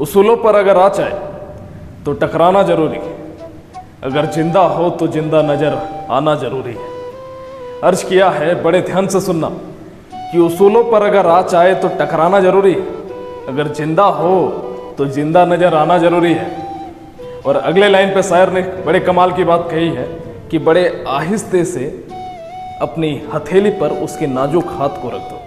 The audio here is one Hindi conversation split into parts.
उसूलों पर अगर आ जाए तो टकराना जरूरी है, अगर जिंदा हो तो जिंदा नजर आना जरूरी है। अर्ज किया है, बड़े ध्यान से सुनना, कि उसूलों पर अगर आ जाए तो टकराना जरूरी है, अगर जिंदा हो तो जिंदा नजर आना जरूरी है। और अगले लाइन पे शायर ने बड़े कमाल की बात कही है कि बड़े आहिस्ते से अपनी हथेली पर उसके नाजुक हाथ को रख दो,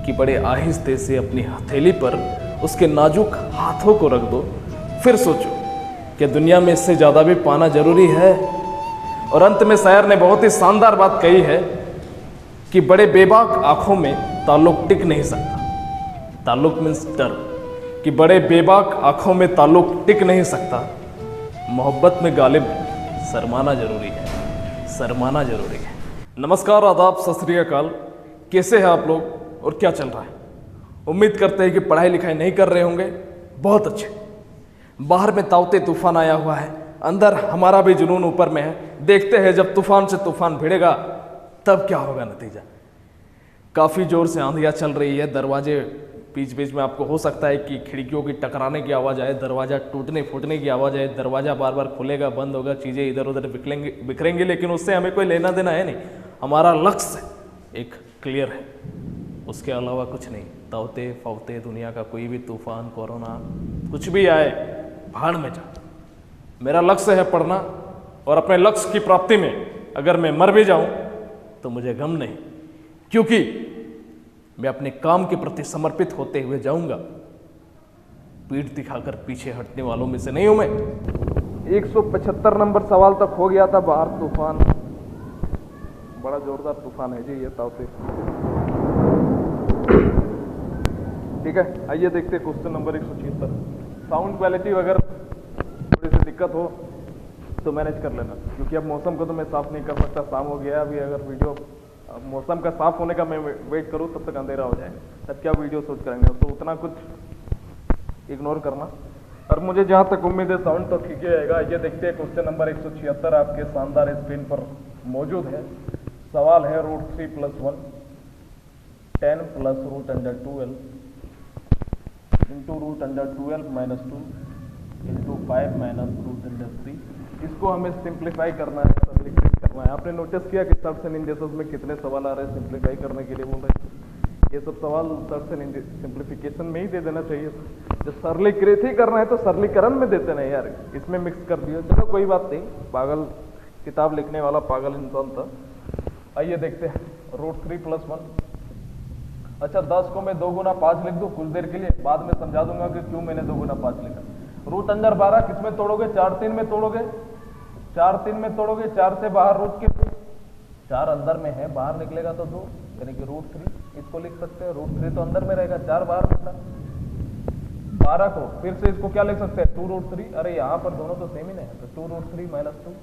कि बड़े आहिस्ते से अपनी हथेली पर उसके नाजुक हाथों को रख दो, फिर सोचो कि दुनिया में इससे ज़्यादा भी पाना जरूरी है। और अंत में शायर ने बहुत ही शानदार बात कही है कि बड़े बेबाक आंखों में ताल्लुक टिक नहीं सकता। ताल्लुक मीन्स डर, कि बड़े बेबाक आंखों में ताल्लुक टिक नहीं सकता। मोहब्बत में गालिब शर्माना जरूरी है, शर्माना जरूरी है। नमस्कार, आदाब, सत श्री अकाल। कैसे हैं आप लोग और क्या चल रहा है? उम्मीद करते हैं कि पढ़ाई लिखाई नहीं कर रहे होंगे। बहुत अच्छे। बाहर में ताउते तूफान आया हुआ है, अंदर हमारा भी जुनून ऊपर में है। देखते हैं जब तूफान से तूफान भिड़ेगा तब क्या होगा नतीजा। काफ़ी जोर से आंधियाँ चल रही है, दरवाजे बीच बीच में आपको हो सकता है कि खिड़कियों की टकराने की आवाज़ आए, दरवाज़ा टूटने फूटने की आवाज़ आए, दरवाज़ा बार बार खुलेगा बंद होगा, चीज़ें इधर उधर बिखरेंगी, लेकिन उससे हमें कोई लेना देना है नहीं। हमारा लक्ष्य एक क्लियर है, उसके अलावा कुछ नहीं। ताउते फाउते दुनिया का कोई भी तूफान, कोरोना, कुछ भी आए, भाड़ में जा। मेरा लक्ष्य है पढ़ना, और अपने लक्ष्य की प्राप्ति में अगर मैं मर भी जाऊं तो मुझे गम नहीं, क्योंकि मैं अपने काम के प्रति समर्पित होते हुए जाऊंगा। पीठ दिखाकर पीछे हटने वालों में से नहीं हूं मैं। 175 नंबर सवाल तक हो गया था। बाहर तूफान, बड़ा जोरदार तूफान है जी ये ताउते। ठीक है, आइए देखते हैं क्वेश्चन नंबर 176। साउंड क्वालिटी अगर थोड़ी सी दिक्कत हो तो मैनेज कर लेना, क्योंकि अब मौसम को तो मैं साफ नहीं कर सकता। शाम हो गया अभी, अगर वीडियो मौसम का साफ होने का मैं वेट करूँ तब तक अंधेरा हो जाएगा, तब क्या वीडियो शूट करेंगे। तो उतना कुछ इग्नोर करना। और मुझे जहाँ तक उम्मीद है साउंड तो ठीक ही आएगा। ये देखते हैं क्वेश्चन नंबर 176 आपके शानदार स्क्रीन पर मौजूद है। सवाल है √3 + 1 10 + √12 इंटू √12 - 2 इंटू 5 - √3। इसको हमें सिंप्लीफाई करना है, सरलीकृत करना है। आपने नोटिस किया कि सर्च एंड इंडेक्सेस में कितने सवाल आ रहे हैं सिंप्लीफाई करने के लिए बोल रहे हैं। ये सब सवाल सर्च एंड सिंप्लीफिकेशन में ही दे देना चाहिए। जो सरलीकृत ही करना है तो सरलीकरण में देते नहीं यार, इसमें मिक्स कर दिया। चलो कोई बात नहीं, पागल किताब लिखने वाला पागल इंसान था। आइए देखते हैं √3 + 1। अच्छा, 10 को मैं 2 गुना 5 लिख दूं कुछ देर के लिए, बाद में समझा दूंगा कि क्यों मैंने 2 गुना 5 लिखा। √12 किस में तोड़ोगे? 4 3 में तोड़ोगे, 4 3 में तोड़ोगे। 4 से बाहर रूट के 4 अंदर में है, बाहर निकलेगा तो 2, यानी कि √3 इसको लिख सकते हैं। √3 तो अंदर में रहेगा, 4 बाहर निकला। 12 को फिर से इसको क्या लिख सकते हैं? 2√3। अरे यहाँ पर दोनों तो सेम ही नहीं है, तो 2√3 - 2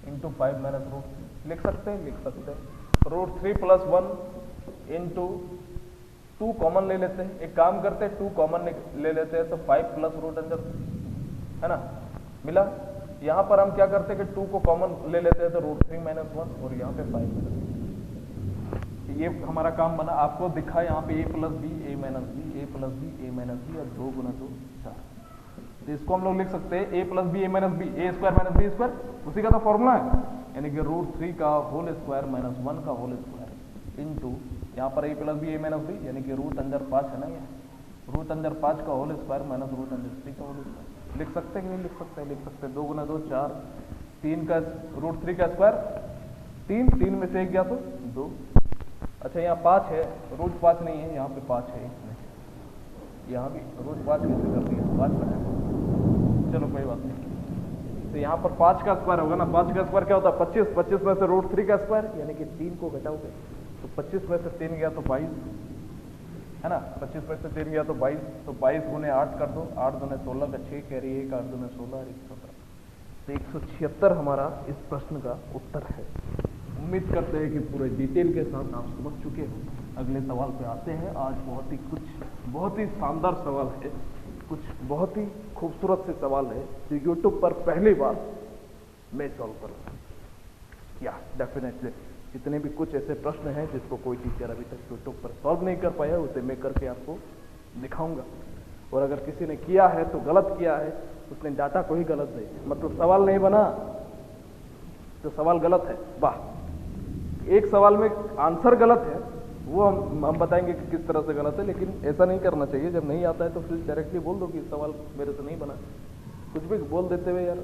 इंटू 5 - √3 लिख सकते हैं, लिख सकते हैं। √3 + 1 इंटू 2 कॉमन ले लेते हैं। एक काम करते हैं, 2 कॉमन ले लेते हैं, तो 5 + √, है ना, मिला। यहाँ पर हम क्या करते हैं कि 2 को कॉमन ले लेते हैं, तो √3 - 1 और यहाँ पे 5 - ये हमारा काम बना। आपको दिखा यहाँ पे a + b a - b a + b a - b और 2 × 2 4। तो इसको हम लोग लिख सकते हैं a + b a - b a² - b², उसी का तो फॉर्मूला है, यानी कि √3 का होल स्क्वायर - 1 का होल स्क्वायर इंटू यहाँ पर a + b a - b, यानी कि √5 है ना, ये √5 का होल स्क्वायर - √3 का होल स्क्वायर। लिख सकते हैं कि नहीं लिख सकते हैं? लिख सकते हैं। 2 × 2 4, 3 का √3 का स्क्वायर 3, 3 में से 1 गया तो 2। अच्छा, यहाँ 5 है, √5 नहीं है, यहाँ पे 5 है इसमें, यहाँ भी √5 कैसे कर दिया? 5 बनाया, चलो कोई बात नहीं। तो यहाँ पर 5 का स्क्वायर होगा ना, 5 का स्क्वायर क्या होता है? 25, 25 में से √3 का स्क्वायर, यानी कि 3 को घटाओगे तो 25 में से 3 गया तो 22, है ना। 25 में से 3 गया तो 22, तो 22 × 8 कर दो, 8 दूने 16 का 6 कैरी 1, 8 दूने 16 और 117। तो 176 हमारा इस प्रश्न का उत्तर है। उम्मीद करते हैं कि पूरे डिटेल के साथ आप समझ चुके हो। अगले सवाल पे आते हैं। आज बहुत ही शानदार सवाल है, कुछ बहुत ही खूबसूरत से सवाल है जो यूट्यूब पर पहली बार मैं सॉल्व करूँगा। या डेफिनेटली जितने भी कुछ ऐसे प्रश्न हैं जिसको कोई टीचर अभी तक यूट्यूब पर सॉल्व नहीं कर पाया, उसे मैं करके आपको दिखाऊंगा। और अगर किसी ने किया है तो गलत किया है, उसने डाटा को ही गलत दे, मतलब सवाल नहीं बना तो सवाल गलत है। वाह, एक सवाल में आंसर गलत है, वो हम बताएंगे कि किस तरह से गलत है, लेकिन ऐसा नहीं करना चाहिए। जब नहीं आता है तो फिर डायरेक्टली बोल दो कि सवाल मेरे से नहीं बना, कुछ भी बोल देते हुए यार।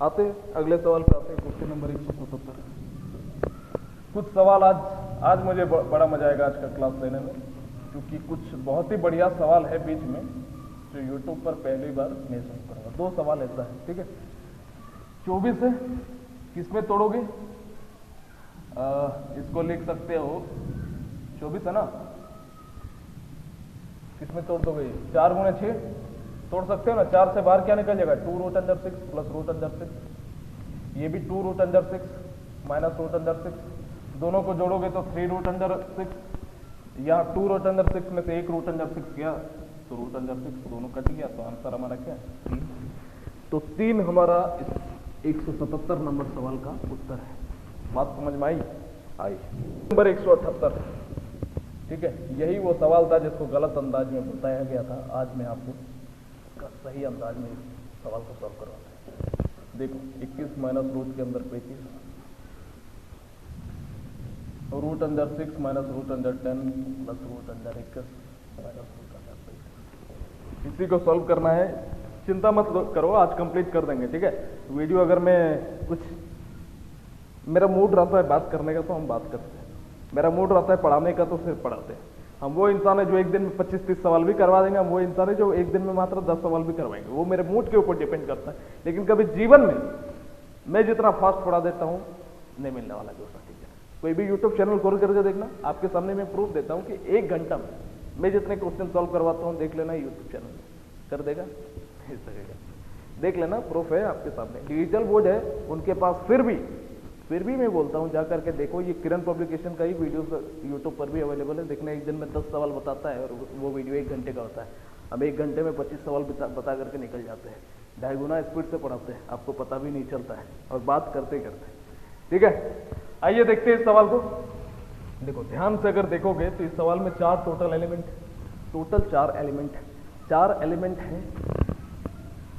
आते अगले सवाल पे आते हैं, क्वेश्चन नंबर 177। कुछ सवाल आज मुझे बड़ा मजा आएगा आज का क्लास लेने में, क्योंकि कुछ बहुत ही बढ़िया सवाल है बीच में जो यूट्यूब पर पहली बार मैं सॉल्व करूँगा। 2 सवाल ऐसा है, ठीक है। 24 है, किसमें तोड़ोगे? इसको लिख सकते हो 24 है ना, किसमें तोड़ दोगे? 4 गुणे 6 तोड़ सकते हो ना। 4 से बाहर क्या निकल जाएगा? 2 root under 6 plus root under 6। ये भी 2 root under 6 minus root under 6, दोनों को जोड़ोगे तो 3 रूट अंडर 6। यहाँ 2 रूट अंडर 6 में से 1 रूट अंडर 6 गया तो रूट अंडर 6 दोनों कट गया, तो आंसर हमारा क्या है? 3। तो 3 हमारा इस 177 नंबर सवाल का उत्तर है। बात समझ में आई? नंबर 178, ठीक है। यही वो सवाल था जिसको गलत अंदाज में बताया गया था। आज मैं आपको इसका सही अंदाज में सवाल को सॉल्व करवाता हूँ। देखो 21 माइनस रूट के अंदर 35, root under 6 minus root under 10 plus root under 21 minus root under 35। इसी को सॉल्व करना है, चिंता मत करो, आज कंप्लीट कर देंगे, ठीक है। वीडियो अगर मैं कुछ मेरा मूड रहता है बात करने का तो हम बात करते हैं, मेरा मूड रहता है पढ़ाने का तो फिर पढ़ाते हैं। हम वो इंसान है जो एक दिन में 25-30 सवाल भी करवा देंगे, हम वो इंसान है जो एक दिन में मात्र 10 सवाल भी करवाएंगे। वो मेरे मूड के ऊपर डिपेंड करता है। लेकिन कभी जीवन में मैं जितना फास्ट पढ़ा देता हूँ नहीं मिलने वाला दूसरा टीचर। कोई भी यूट्यूब चैनल खोल करके देखना, आपके सामने मैं प्रूफ देता हूँ कि 1 घंटा में मैं जितने क्वेश्चन सॉल्व करवाता हूँ, देख लेना यूट्यूब चैनल में कर देगा, इस तरह का देख लेना, प्रूफ है आपके सामने। डिजिटल बोर्ड है उनके पास, फिर भी मैं बोलता हूँ जा करके देखो। ये किरण पब्लिकेशन का ही वीडियो यूट्यूब पर भी अवेलेबल है, देखना। एक दिन में 10 सवाल बताता है और वो वीडियो 1 घंटे का होता है। अब 1 घंटे में 25 सवाल बता करके निकल जाते हैं। 2.5 गुना स्पीड से पढ़ाते हैं, आपको पता भी नहीं चलता है, और बात करते करते, ठीक है। आइए देखते हैं इस सवाल को। देखो ध्यान से अगर देखोगे तो इस सवाल में 4 टोटल एलिमेंट 4 एलिमेंट हैं।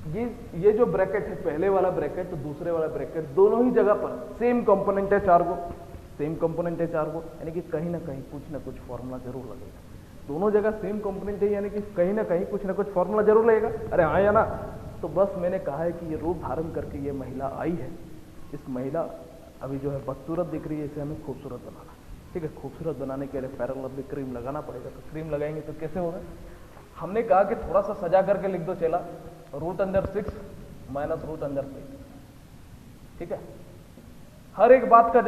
ये जो ब्रैकेट है, पहले वाला ब्रैकेट तो दूसरे वाला ब्रैकेट, दोनों ही जगह पर सेम कंपोनेंट है 4 को, यानी कि कहीं ना कहीं कुछ ना कुछ फॉर्मूला जरूर लगेगा। दोनों जगह सेम कंपोनेंट है, यानी कि कहीं ना कहीं कुछ ना कुछ फॉर्मूला जरूर लगेगा। अरे हाँ या ना? तो बस मैंने कहा है कि ये रूप धारण करके ये महिला आई है। इस महिला अभी जो है बदसूरत दिख रही है, इसे हमें खूबसूरत बनाना, ठीक है। खूबसूरत बनाने के लिए पैरेलल में क्रीम लगाना पड़ेगा। तो क्रीम लगाएंगे तो कैसे होगा? हमने कहा कि थोड़ा सा सजा करके लिख दो चेला, root under 6 minus root under 5, ठीक है। हर एक बात का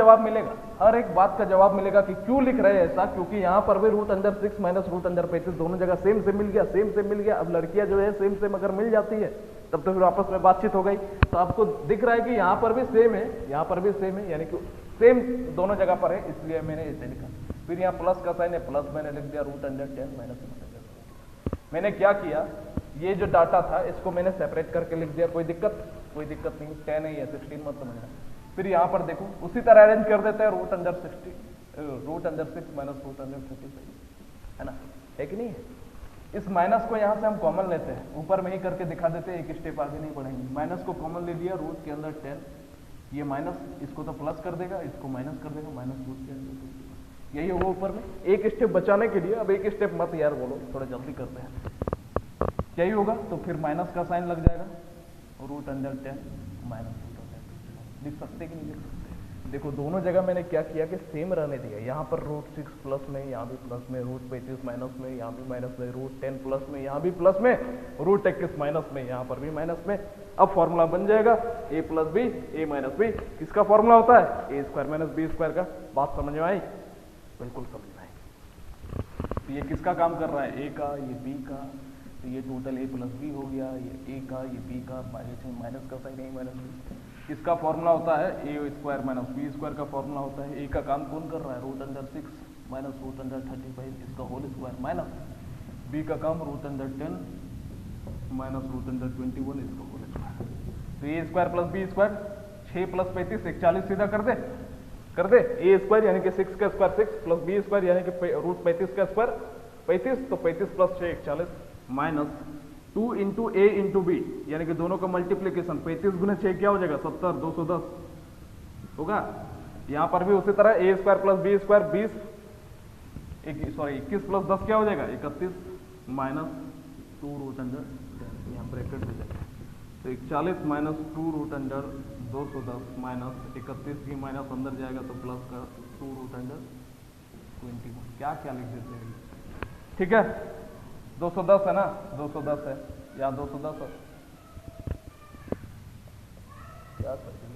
जवाब मिलेगा कि क्यों लिख रहे हैं ऐसा, क्योंकि यहाँ पर भी root under 6 minus root under 35 दोनों जगह सेम से मिल गया। अब लड़कियां जो है सेम अगर मिल जाती है तब तो फिर आपस में बातचीत हो गई। तो आपको दिख रहा है कि यहाँ पर भी सेम है, यानी कि सेम दोनों जगह पर है, इसलिए मैंने इसे लिखा। फिर यहाँ प्लस का साइन है, प्लस मैंने लिख दिया root under 10 minus root under 20। मैंने क्या किया, ये जो डाटा था इसको मैंने सेपरेट करके लिख दिया। कोई दिक्कत नहीं, 10 है या 16 मत समझना। फिर यहाँ पर देखो उसी तरह अरेंज कर देते हैं, root under 6 minus root under 35, है ना, है कि नहीं है। इस माइनस को यहाँ से हम कॉमन लेते हैं, ऊपर में ही करके दिखा देते हैं, एक स्टेप आगे नहीं बढ़ेंगे। माइनस को कॉमन ले लिया, रूट के अंदर 10, ये माइनस इसको तो प्लस कर देगा, इसको माइनस कर देगा, माइनस रूट के अंदर, यही होगा ऊपर में। एक स्टेप बचाने के लिए, अब एक स्टेप मत यार बोलो, थोड़ा जल्दी करते हैं, यही होगा। तो फिर माइनस का साइन लग जाएगा, root under 10 minus root under 20। लिख सकते कि नहीं लिख सकते? देखो दोनों जगह मैंने क्या किया कि सेम रहने दिया। यहाँ पर रूट 6 प्लस में, यहाँ भी प्लस में, रूट 35 माइनस में, यहाँ भी माइनस में, रूट 10 प्लस में, यहाँ भी प्लस में, रूट 21 माइनस में, यहाँ पर भी माइनस में। अब फॉर्मूला बन जाएगा a plus B, A minus B. किसका फॉर्मूला होता है? A square minus B square का। बात समझ में आई? बिल्कुल समझ में आई। तो ये किसका काम कर रहा है? ए का, ये बी का, तो ये टोटल a प्लस बी हो गया, ये a का, ये b का, माइनस का साइन a माइनस बी। इसका फॉर्मूला होता है a square minus B square का फॉर्मूला होता है। a का काम कौन कर रहा है? Root under 6 minus root under 35 इसका होल स्क्वायर, माइनस b का काम root under 10 minus root under 21 इसका होल स्क्वायर। तो a square plus B square, 6 plus 35 41 सीधा कर दे a स्क्वायर यानी कि 6 का स्क्वायर 6 प्लस बी स्क्वायर यानी कि रूट 35 का स्क्वायर 35, तो 35 plus 6 41, minus 2 into A into B, यानी कि दोनों का मल्टीप्लीकेशन 35 गुना 6 क्या हो जाएगा 70, 210 होगा। यहाँ पर भी उसी तरह A square plus B square 20, 21 plus 10 क्या हो जाएगा 31 माइनस 2 रूट अंडर, यहाँ ब्रैकेट हो जाएगा तो 41 माइनस 2 रूट अंडर 210 माइनस 31 की माइनस अंदर जाएगा तो प्लस का 2 रूट अंडर 21, क्या क्या लिख देते हैं, ठीक है। 210 है ना, 210 है, यहाँ 210 है, क्या कर दिया,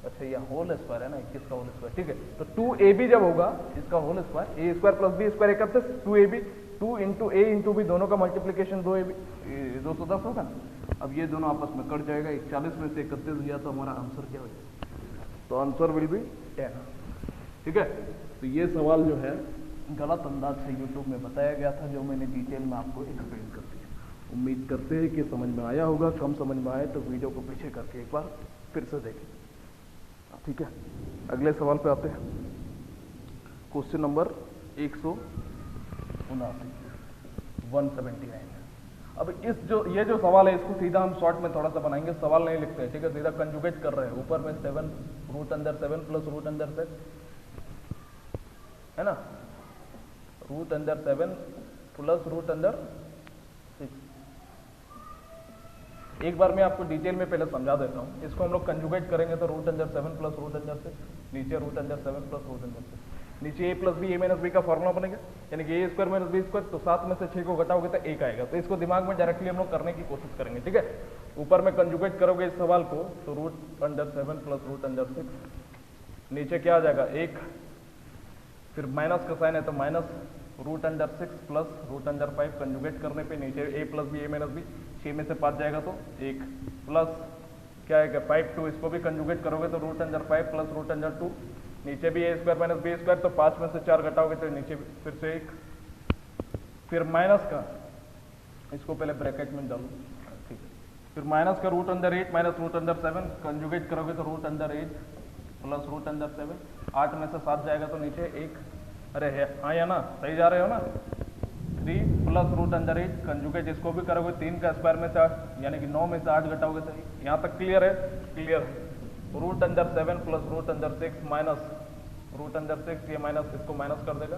अच्छा ये होल स्क्वायर है ना, 21 का होल स्क्वायर, ठीक है। तो 2ab जब होगा इसका whole square, A square plus B square 31, 2ab 2 into A into B दोनों का मल्टीप्लीकेशन 2ab 210 होगा ना। अब ये दोनों आपस में कट जाएगा, 41 में से 31 गया तो हमारा आंसर क्या हो जाएगा, तो आंसर विल बी 10, ठीक है। तो ये सवाल जो है गलत अंदाज से यूट्यूब में बताया गया था, जो मैंने डिटेल में आपको एक्सप्लेन कर दिया। उम्मीद करते हैं कि समझ में आया होगा, कम समझ में आए तो वीडियो को पीछे करके एक बार फिर से देखें, ठीक है। अगले सवाल पे आते हैं, क्वेश्चन नंबर 179। अब ये जो सवाल है इसको सीधा हम शॉर्ट में थोड़ा सा बनाएंगे, सवाल नहीं लिखते हैं, ठीक है, सीधा कंजुगेट कर रहे हैं। ऊपर में 7 root under 7 plus root under 6 है ना, root under 7 plus root under 6। एक बार मैं आपको डिटेल में पहले समझा देता हूँ। इसको हम लोग कंजुगेट करेंगे तो root under 7 plus root under 6, नीचे root under 7 plus root under 6, नीचे A plus B, A minus B का फॉर्मूला बनेगा, यानी कि A square minus B square, तो 7 में से 6 को घटाओगे तो 1 आएगा। तो इसको दिमाग में डायरेक्टली हम लोग करने की कोशिश करेंगे, ठीक है। ऊपर में कंजुगेट करोगे इस सवाल को तो root under 7 plus root under 6, नीचे क्या आ जाएगा 1, फिर माइनस का साइन है तो minus root under 6 plus root under 5, conjugate करने पे नीचे A plus B, A minus B, 6 में से 5 जाएगा तो 1 प्लस क्या आएगा 5 2, इसको भी कंजुगेट करोगे तो root under 5 plus root under 2, नीचे भी A square minus B square, तो 5 में से 4 घटाओगे तो नीचे फिर से 1, फिर माइनस का, इसको पहले ब्रैकेट में डालो, ठीक है, फिर माइनस का root under 8 minus root under 7, conjugate करोगे तो root under 8 plus root under 7, 8 में से 7 जाएगा तो नीचे 1, अरे है हाँ या ना, सही जा रहे हो ना, 3 प्लस रूट अंडर 8, कंजुगेट इसको भी करोगे 3 का स्क्वायर में से 8, यानी कि 9 में से 8 घटाओगे तो यहाँ तक क्लियर है, क्लियर है। Root under 7 plus root under 6 minus root under 6, ये माइनस इसको माइनस कर देगा,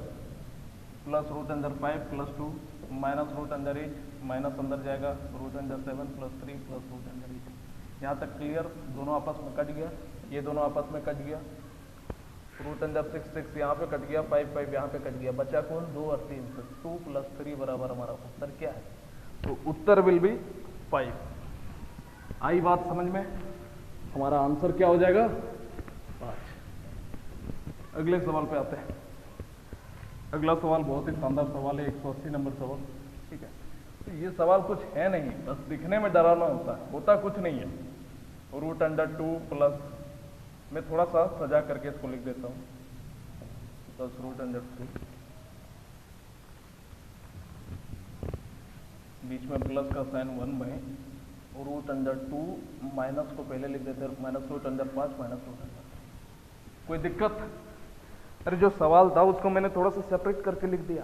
plus root under 5 plus 2 minus root under 8, minus अंदर जाएगा root under 7 plus 3 plus root under 8, यहाँ तक क्लियर, दोनों आपस में कट गया, ये दोनों आपस में कट गया, रूट अंडर 6 6 यहाँ पे कट गया, 5 5 यहाँ पे कट गया, बचा कौन 2 और 3, तो 2 प्लस 3 बराबर हमारा उत्तर क्या है, तो उत्तर विल बी 5। आई बात समझ में, हमारा आंसर क्या हो जाएगा 5। अगले सवाल पे आते हैं। अगला सवाल बहुत ही शानदार सवाल है, 180 नंबर सवाल, ठीक है। तो ये सवाल कुछ है नहीं, बस दिखने में डरावना होता कुछ नहीं है। रूट अंडर 2 प्लस, मैं थोड़ा सा सजा करके इसको लिख देता हूँ, प्लस रूट अंडर 3, बीच में प्लस का साइन 1 में रूट अंडर 2, माइनस को पहले लिख देते हैं, minus root under 5 minus root under, कोई दिक्कत? अरे जो सवाल था उसको मैंने थोड़ा सा सेपरेट करके लिख दिया।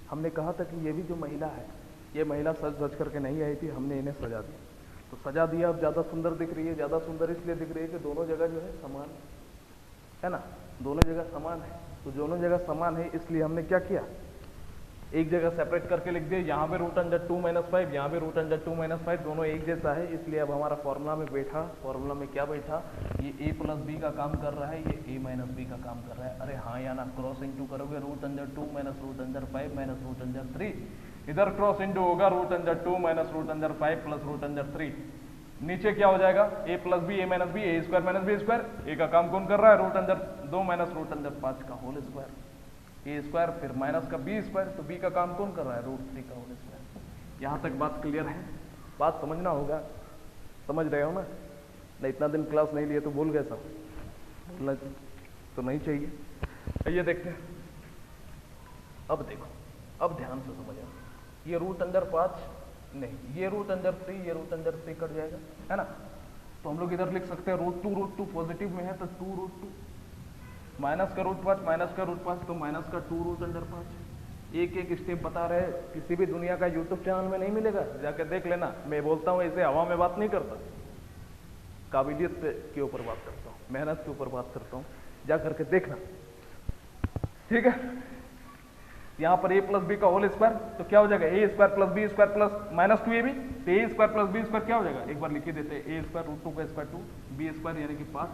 हमने कहा था कि ये भी जो महिला है, ये महिला सज धज करके नहीं आई थी, हमने इन्हें सजा दिया, तो सजा दिया, अब ज़्यादा सुंदर दिख रही है। ज़्यादा सुंदर इसलिए दिख रही है कि दोनों जगह जो है समान है ना, दोनों जगह समान है, तो दोनों जगह समान है इसलिए हमने क्या किया, एक जगह सेपरेट करके लिख दिया, यहाँ पे रूट अंडर 2 माइनस 5, यहाँ पे रूट अंडर 2 माइनस 5, दोनों एक जैसा है, इसलिए अब हमारा फॉर्मूला में बैठा, फॉर्मूला में क्या बैठा, ये a प्लस बी का काम कर रहा है, ये a माइनस बी का काम कर रहा है। अरे हाँ या ना, क्रॉस इंटू करोगे root under 2 minus root under 5 minus root under 3, इधर क्रॉस इंटू होगा root under 2 minus root under 5 plus root under 3, नीचे क्या हो जाएगा a plus B, a minus B, A square minus B square, A का काम कौन कर रहा है, root under 2 minus root under 5 का होल स्क्वायर, ए स्क्वायर, फिर माइनस का बी स्क्वायर, तो बी का काम कौन कर रहा है, रूट 3 का होल स्क्वायर। यहाँ तक बात क्लियर है? बात समझना होगा, समझ रहे हो ना, नहीं इतना दिन क्लास नहीं लिए तो भूल गए सब, बोलना तो नहीं चाहिए। ये देखते हैं, अब देखो, अब ध्यान से समझो, ये रूट अंडर 5 नहीं, ये रूट अंडर 3, ये रूट अंडर 3 कट जाएगा, है ना, तो हम लोग इधर लिख सकते हैं रूट 2 पॉजिटिव में है तो 2 रूट 2, माइनस का रूट 5 माइनस का रूट 5, तो माइनस का 2 रूट अंडर 5, एक एक स्टेप बता रहे, किसी भी दुनिया का यूट्यूब चैनल में नहीं मिलेगा, जाकर देख लेना। मैं बोलता हूँ ऐसे हवा में बात नहीं करता, काबिलियत के ऊपर बात करता हूँ, मेहनत के ऊपर बात करता हूँ, जा करके देखना, ठीक है। यहाँ पर a प्लस बी का होल स्क्वायर, तो क्या हो जाएगा a square plus B square plus minus 2ab, तो a square plus B square क्या हो जाएगा, एक बार लिख देते हैं, a स्क्वायर रूट 2 का स्क्वायर 2, b स्क्वायर यानी कि 5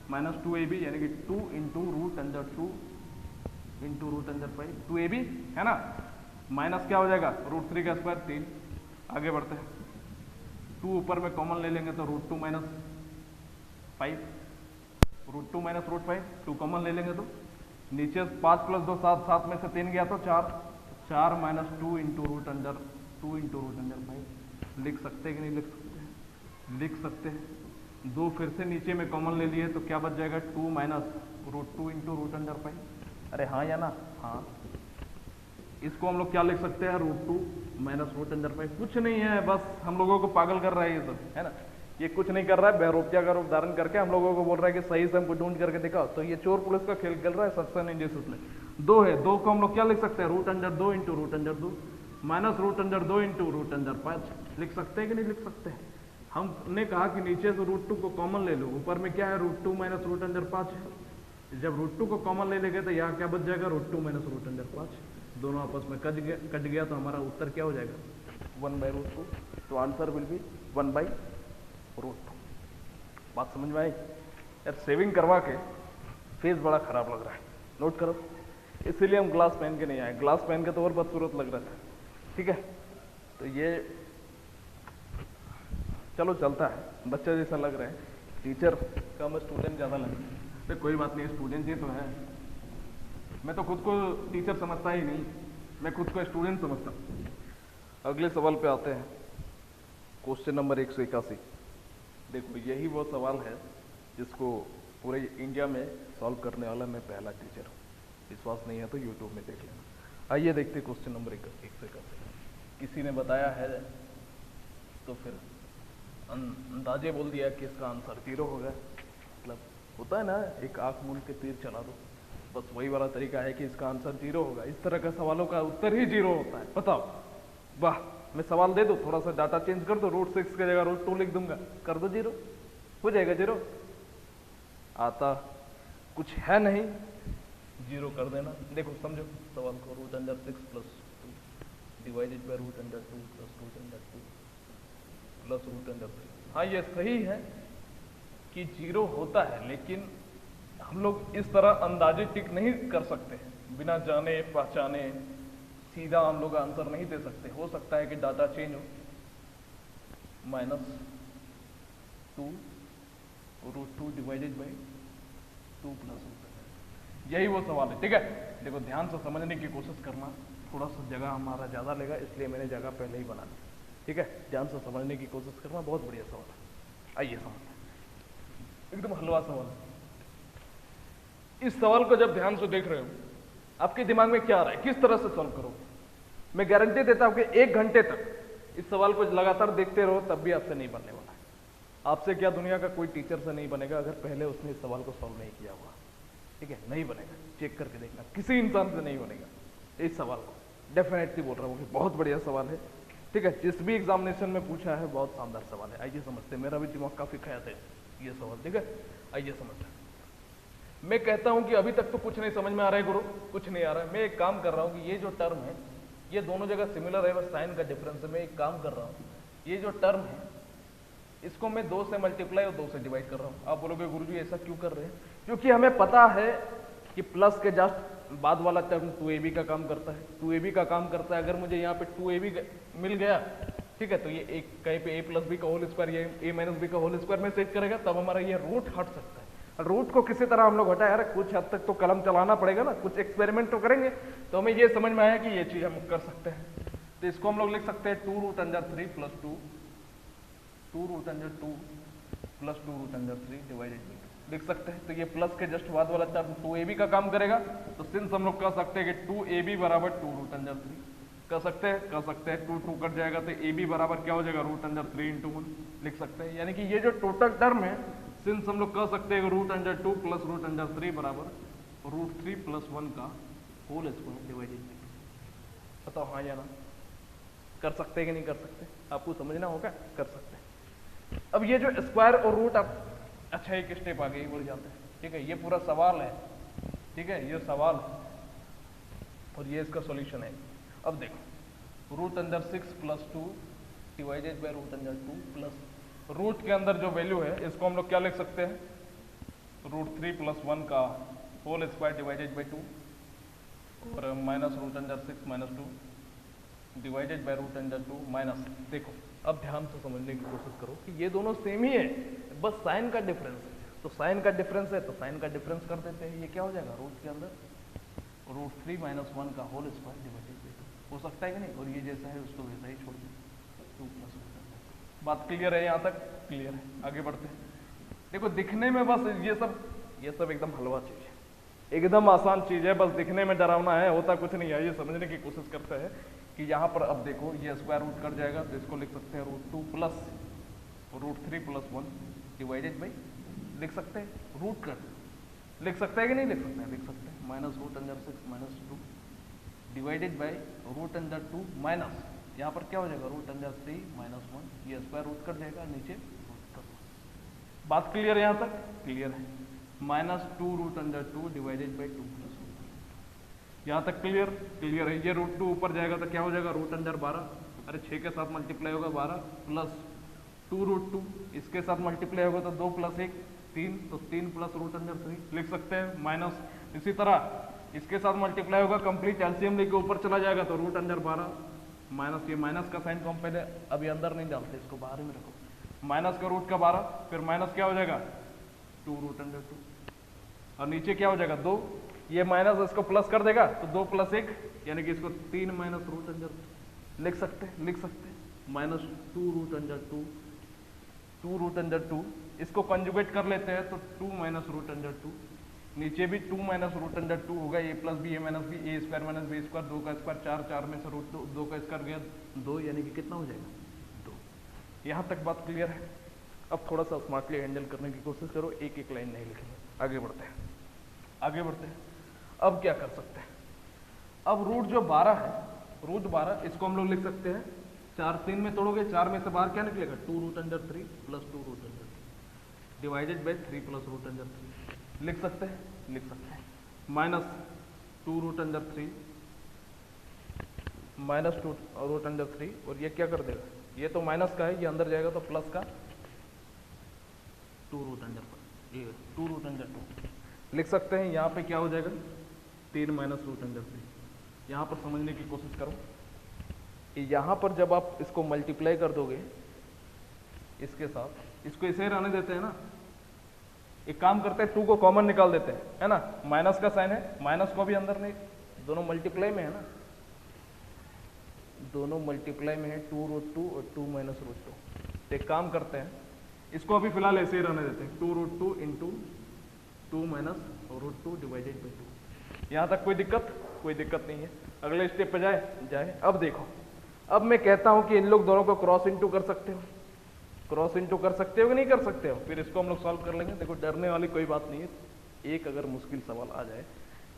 माइनस 2ab यानी कि 2 into root under 2 into root under 5, 2ab है ना, माइनस क्या हो जाएगा रूट 3 का स्क्वायर 3। आगे बढ़ते हैं, 2 ऊपर में कॉमन ले लेंगे तो root 2 minus 5, root 2 minus root 5, 2 common ले लेंगे तो नीचे 5 प्लस 2 7, 7 में से 3 गया तो 4, 4 minus 2 into root under 2 into root under 5। लिख सकते हैं कि नहीं लिख सकते, लिख सकते हैं। 2 फिर से नीचे में कॉमन ले लिए तो क्या बच जाएगा 2 minus root 2 into root under 5। अरे हाँ या ना, हाँ। इसको हम लोग क्या लिख सकते हैं, रूट 2 माइनस रूट अंडर 5। कुछ नहीं है, बस हम लोगों को पागल कर रहा है ये सब, है ना। ये कुछ नहीं कर रहा है, बहरूपिया का रूप धारण करके हम लोगों को बोल रहा है कि सही से हमको ढूंढ करके दिखाओ। तो ये चोर पुलिस का खेल खेल रहा है, सस्पेंस इंजस्टिस में। 2 है, 2 को हम लोग क्या लिख सकते हैं, root under 2 into root under 2 minus root under 2 into root under 5। लिख सकते हैं कि नहीं लिख सकते हैं। हमने कहा कि नीचे से रूट 2 को कॉमन ले लो, ऊपर में क्या है रूट 2 माइनस रूट अंडर 5 है। जब रूट 2 को कॉमन ले लेंगे तो यहाँ क्या बच जाएगा रूट 2 माइनस रूट अंडर 5। दोनों आपस में कट गया तो हमारा उत्तर क्या हो जाएगा 1 बाई रूट 2। तो answer will be 1 by root 2। बात समझ में आई यार। सेविंग करवा के फेस बड़ा खराब लग रहा है, नोट करो। इसीलिए हम ग्लास पहन के नहीं आए, ग्लास पहन के तो और बदसूरत लग रहा था, ठीक है। तो ये चलो चलता है, बच्चा जैसा लग रहा है, टीचर कम स्टूडेंट ज़्यादा लग रहा है। तो कोई बात नहीं, स्टूडेंट ही तो है। मैं तो खुद को टीचर समझता ही नहीं, मैं खुद को स्टूडेंट समझता हूँ। अगले सवाल पे आते हैं, क्वेश्चन नंबर 181। देखो यही वो सवाल है जिसको पूरे इंडिया में सॉल्व करने वाला मैं पहला टीचर हूँ। विश्वास नहीं है तो यूट्यूब में देख लेना। आइए देखते क्वेश्चन नंबर 181। किसी ने बताया है तो फिर अंदाजे बोल दिया कि इसका आंसर 0 होगा। मतलब होता है ना, एक आंख मूंद के तीर चला दो, बस वही वाला तरीका है कि इसका आंसर 0 होगा। इस तरह का सवालों का उत्तर ही 0 होता है। बताओ, वाह। मैं सवाल दे दूं, थोड़ा सा डाटा चेंज कर दो, रूट 6 की जगह रूट 2 लिख दूंगा, कर दो 0, हो जाएगा 0। आता कुछ है नहीं, 0 कर देना। देखो समझो सवाल को, root under 6 plus 2 divided by root under 2 plus root under 2 plus root under 3। हाँ ये सही है कि 0 होता है, लेकिन हम लोग इस तरह अंदाजे टिक नहीं कर सकते, बिना जाने पहचाने सीधा हम लोग आंसर नहीं दे सकते। हो सकता है कि डाटा चेंज हो, -2 root 2 divided by 2 plus root. यही वो सवाल है, ठीक है। देखो ध्यान से समझने की कोशिश करना, थोड़ा सा जगह हमारा ज़्यादा लेगा, इसलिए मैंने जगह पहले ही बना दी, ठीक है। ध्यान से समझने की कोशिश करना, बहुत बढ़िया सवाल है। आइए समझते हैं, एकदम हलवा सवाल है। इस सवाल को जब ध्यान से देख रहे हो, आपके दिमाग में क्या आ रहा है, किस तरह से सॉल्व करो। मैं गारंटी देता हूं कि 1 घंटे तक इस सवाल को लगातार देखते रहो, तब भी आपसे नहीं बनने वाला है। आपसे क्या, दुनिया का कोई टीचर से नहीं बनेगा अगर पहले उसने इस सवाल को सॉल्व नहीं किया हुआ, ठीक है। नहीं बनेगा, चेक करके देखना, किसी इंसान से नहीं बनेगा इस सवाल को। डेफिनेटली बोल रहा हूँ कि बहुत बढ़िया सवाल है, ठीक है। जिस भी एग्जामिनेशन में पूछा है, बहुत शानदार सवाल है। आइए समझते हैं, मेरा भी दिमाग काफी खाया था ये सवाल, ठीक है। आइए समझते हैं। मैं कहता हूं कि अभी तक तो कुछ नहीं समझ में आ रहा है गुरु, कुछ नहीं आ रहा है। मैं एक काम कर रहा हूं कि ये जो टर्म है, ये दोनों जगह सिमिलर है, बस साइन का डिफरेंस है। मैं एक काम कर रहा हूं, ये जो टर्म है इसको मैं 2 से मल्टीप्लाई और 2 से डिवाइड कर रहा हूं। आप बोलोगे गुरुजी ऐसा क्यों कर रहे हैं? क्योंकि हमें पता है कि प्लस के जस्ट बाद वाला टर्म 2ab का काम करता है, 2ab का काम करता है। अगर मुझे यहाँ पे 2ab मिल गया, ठीक है, तो ये एक कहीं पे a प्लस बी का होल स्क्वायर, ये a माइनस बी का होल स्क्वायर में सेट करेगा, तब हमारा ये रूट हट सकता है। रूट को किसी तरह हम लोग हटाए, यार कुछ हद तक तो कलम चलाना पड़ेगा ना, कुछ एक्सपेरिमेंट तो करेंगे। तो हमें ये समझ में आया कि ये चीज हम कर सकते हैं। तो इसको हम लोग लिख सकते हैं 2 root under 3 plus 2 root under 2 plus 2 root under 3 divided by 2 लिख सकते हैं। तो ये प्लस के जस्ट बाद वाला टर्म 2ab का काम करेगा। तो सिंस हम लोग कह सकते हैं कि 2ab बराबर 2 रूट अंडर 3 कह सकते हैं 2 2 कट जाएगा, तो ab बराबर क्या हो जाएगा, रूट अंडर 3 इंटू 1 लिख सकते हैं। यानी कि ये जो टोटल टर्म है, सिंस हम लोग कह सकते हैं root under 2 plus root under 3 बराबर रूट 3 प्लस 1 का होल स्क्वायर डिवाइडेड बाई 2। बताओ हाँ या ना, कर सकते हैं कि नहीं कर सकते? आपको समझना होगा, कर सकते हैं। अब ये जो स्क्वायर और रूट, आप अच्छा एक स्टेप आगे ही बढ़ जाते हैं, ठीक है। ये पूरा सवाल है, ठीक है, ये सवाल है और ये इसका सॉल्यूशन है। अब देखो, root under 6 plus 2 divided by root under 2 plus root के अंदर जो वैल्यू है इसको हम लोग क्या लिख सकते हैं, रूट 3 प्लस 1 का होल स्क्वायर डिवाइडेड बाई 2 और minus root under 6 minus 2 divided by root under 2 minus. देखो अब ध्यान से समझने की कोशिश करो कि ये दोनों सेम ही है, बस साइन का डिफरेंस है। तो साइन का डिफरेंस है तो साइन का डिफरेंस कर देते हैं। ये क्या हो जाएगा, रूट के अंदर रूट 3 माइनस 1 का होल स्क्वायर डिवाइडेड बाई 2 हो सकता है कि नहीं, और ये जैसा है उसको वैसा ही छोड़ दें, 2 प्लस रूट अंडर 2। बात क्लियर है, यहाँ तक क्लियर है? आगे बढ़ते हैं। देखो दिखने में बस ये सब एकदम हलवा चीज है, एकदम आसान चीज है, बस दिखने में डरावना है, होता कुछ नहीं है। ये समझने की कोशिश करते हैं कि यहाँ पर अब देखो ये स्क्वायर रूट कट जाएगा तो इसको लिख सकते हैं root 2 plus root 3 plus 1 divided by, लिख सकते हैं रूट कट, लिख सकते हैं कि नहीं लिख सकते हैं? लिख सकते हैं, minus root under 6 minus 2 divided by root under 2 minus, यहाँ पर क्या हो जाएगा रूट अंडर 3 माइनस 1, ये स्क्वायर रूट कट जाएगा, नीचे रूट कट। बात क्लियर है यहाँ तक? क्लियर है। Minus 2 root under 2 divided by 2 plus root under 2, यहाँ तक क्लियर? क्लियर है। ये रूट 2 ऊपर जाएगा तो क्या हो जाएगा, रूट अंडर 12, अरे 6 के साथ मल्टीप्लाई होगा 12 प्लस 2 रूट 2, इसके साथ मल्टीप्लाई होगा तो 2 प्लस 1 3, तो 3 प्लस रूट अंडर 3 लिख सकते हैं, माइनस इसी तरह इसके साथ मल्टीप्लाई होगा, कंप्लीट एलसीएम लेके ऊपर चला जाएगा तो रूट अंडर 12 माइनस, ये माइनस का साइन को हम पहले अभी अंदर नहीं डालते, इसको बाहर ही में रखो, माइनस का रूट का 12, फिर माइनस क्या हो जाएगा 2 रूट अंडर 2, और नीचे क्या हो जाएगा 2, ये माइनस इसको प्लस कर देगा तो 2 प्लस 1 यानी कि इसको 3 माइनस रूट अंडर लिख सकते हैं, minus 2 root under 2, 2 root under 2, इसको कंजुगेट कर लेते हैं तो 2 माइनस रूट अंडर 2, नीचे भी 2 माइनस रूट अंडर 2 होगा, ए plus B A minus B, A square minus B square, 2 का स्क्वायर 4, 4 में से रूट 2 का स्क्वायर गया 2, यानी कि कितना हो जाएगा 2। यहाँ तक बात क्लियर है? अब थोड़ा सा स्मार्टली हैंडल करने की कोशिश करो, एक एक लाइन नहीं लिखेंगे, आगे बढ़ते हैं। अब क्या कर सकते हैं, अब रूट जो 12 है, रूट 12 इसको हम लोग लिख सकते हैं 4 3 में तोड़ोगे, 4 में से बाहर क्या निकलेगा 2 root under 3 plus 2 root under 3 divided by 3 plus root under 3 लिख सकते हैं, minus 2 root under 3 minus 2 root under 3, और ये क्या कर देगा, ये तो माइनस का है, ये अंदर जाएगा तो प्लस का 2 रूट अंडर 2 लिख सकते हैं। यहाँ पे क्या हो जाएगा 3 माइनस रूट अंडर 3। यहाँ पर समझने की कोशिश करो, यहाँ पर जब आप इसको मल्टीप्लाई कर दोगे इसके साथ, इसको इसे ही रहने देते हैं ना, एक काम करते हैं 2 को कॉमन निकाल देते हैं, है ना, माइनस का साइन है, माइनस को भी अंदर नहीं, दोनों मल्टीप्लाई में है ना, दोनों मल्टीप्लाई में है, 2 रूट 2 और 2 माइनस रूट 2। एक काम करते हैं, इसको अभी फिलहाल ऐसे ही रहने देते हैं, 2 root 2 into 2 minus root 2 divided by 2। यहाँ तक कोई दिक्कत नहीं है। अगले स्टेप पे जाए। अब देखो, अब मैं कहता हूँ कि इन लोग दोनों को क्रॉस इंटू कर सकते हो, क्रॉस इंटू कर सकते हो कि नहीं कर सकते हो, फिर इसको हम लोग सॉल्व कर लेंगे। देखो डरने वाली कोई बात नहीं है, एक अगर मुश्किल सवाल आ जाए,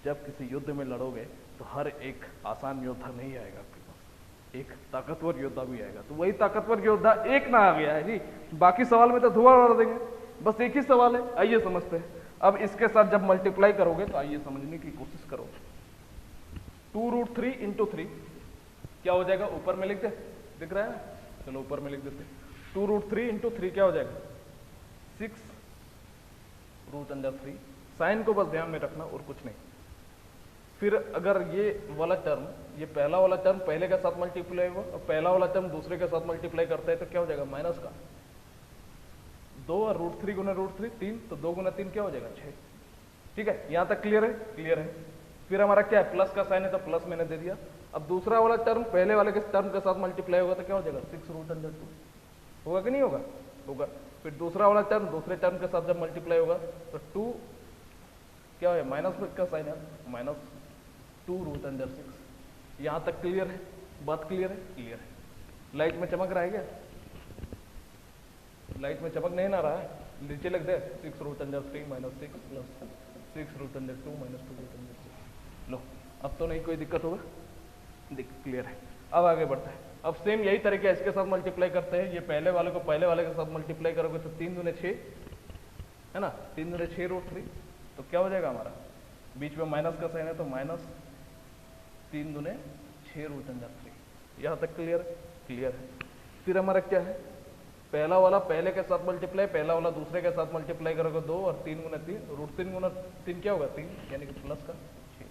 जब किसी युद्ध में लड़ोगे तो हर एक आसान योद्धा नहीं आएगा आपके पास, एक ताकतवर योद्धा भी आएगा। तो वही ताकतवर योद्धा एक ना आ गया है जी, बाकी सवाल में तो धुआं उड़ा देंगे, बस एक ही सवाल है। आइए समझते हैं। अब इसके साथ जब मल्टीप्लाई करोगे तो आइए समझने की कोशिश करो, 2 रूट 3 इंटू 3 क्या हो जाएगा, ऊपर में लिख दे, दिख रहा है, चलो ऊपर में लिख देते हैं। 2 रूट 3 इंटू 3 क्या हो जाएगा 6 रूट अंडर 3। साइन को बस ध्यान में रखना और कुछ नहीं। फिर अगर ये वाला टर्म, ये पहला वाला टर्म पहले के साथ मल्टीप्लाई होगा और पहला वाला टर्म दूसरे के साथ मल्टीप्लाई करता है तो क्या हो जाएगा माइनस का 2 और रूट 3 गुना रूट 3 3, तो 2 गुना 3 क्या हो जाएगा 6। ठीक है, यहाँ तक क्लियर है? क्लियर है। फिर हमारा क्या है, प्लस का साइन है तो प्लस मैंने दे दिया। अब दूसरा वाला टर्म पहले वाले के टर्म के साथ मल्टीप्लाई होगा तो क्या हो जाएगा 6 रूट अंडर 2, होगा कि नहीं होगा? होगा। फिर दूसरा वाला टर्म दूसरे टर्म के साथ जब मल्टीप्लाई होगा तो 2 क्या है, माइनस का साइन है, माइनस 2 रूट अंडर 6। यहाँ तक क्लियर है? बात क्लियर है? क्लियर है। लाइट में चमक रहा है क्या? लाइट में चमक नहीं ना रहा है, नीचे लग दे 6 root under 3 minus 6 plus 6 root under 2 minus 2 root under 6। लो अब तो नहीं कोई दिक्कत होगा, देख क्लियर है। अब आगे बढ़ते हैं। अब सेम यही तरीके इसके साथ मल्टीप्लाई करते हैं। ये पहले वाले को पहले वाले के साथ मल्टीप्लाई करोगे तो 3 दूने 6 है ना, 3 दूने 6 रूट 3, तो क्या हो जाएगा हमारा, बीच में माइनस का साइन है तो माइनस 3 दूने 6 रूट अंदर 3। यहाँ तक क्लियर है? क्लियर है। फिर हमारा क्या है, पहला वाला पहले के साथ मल्टीप्लाई, पहला वाला दूसरे के साथ मल्टीप्लाई करोगे 2 और 3 गुना 3, रूट 3 गुना 3 क्या होगा 3, यानी कि प्लस का 6।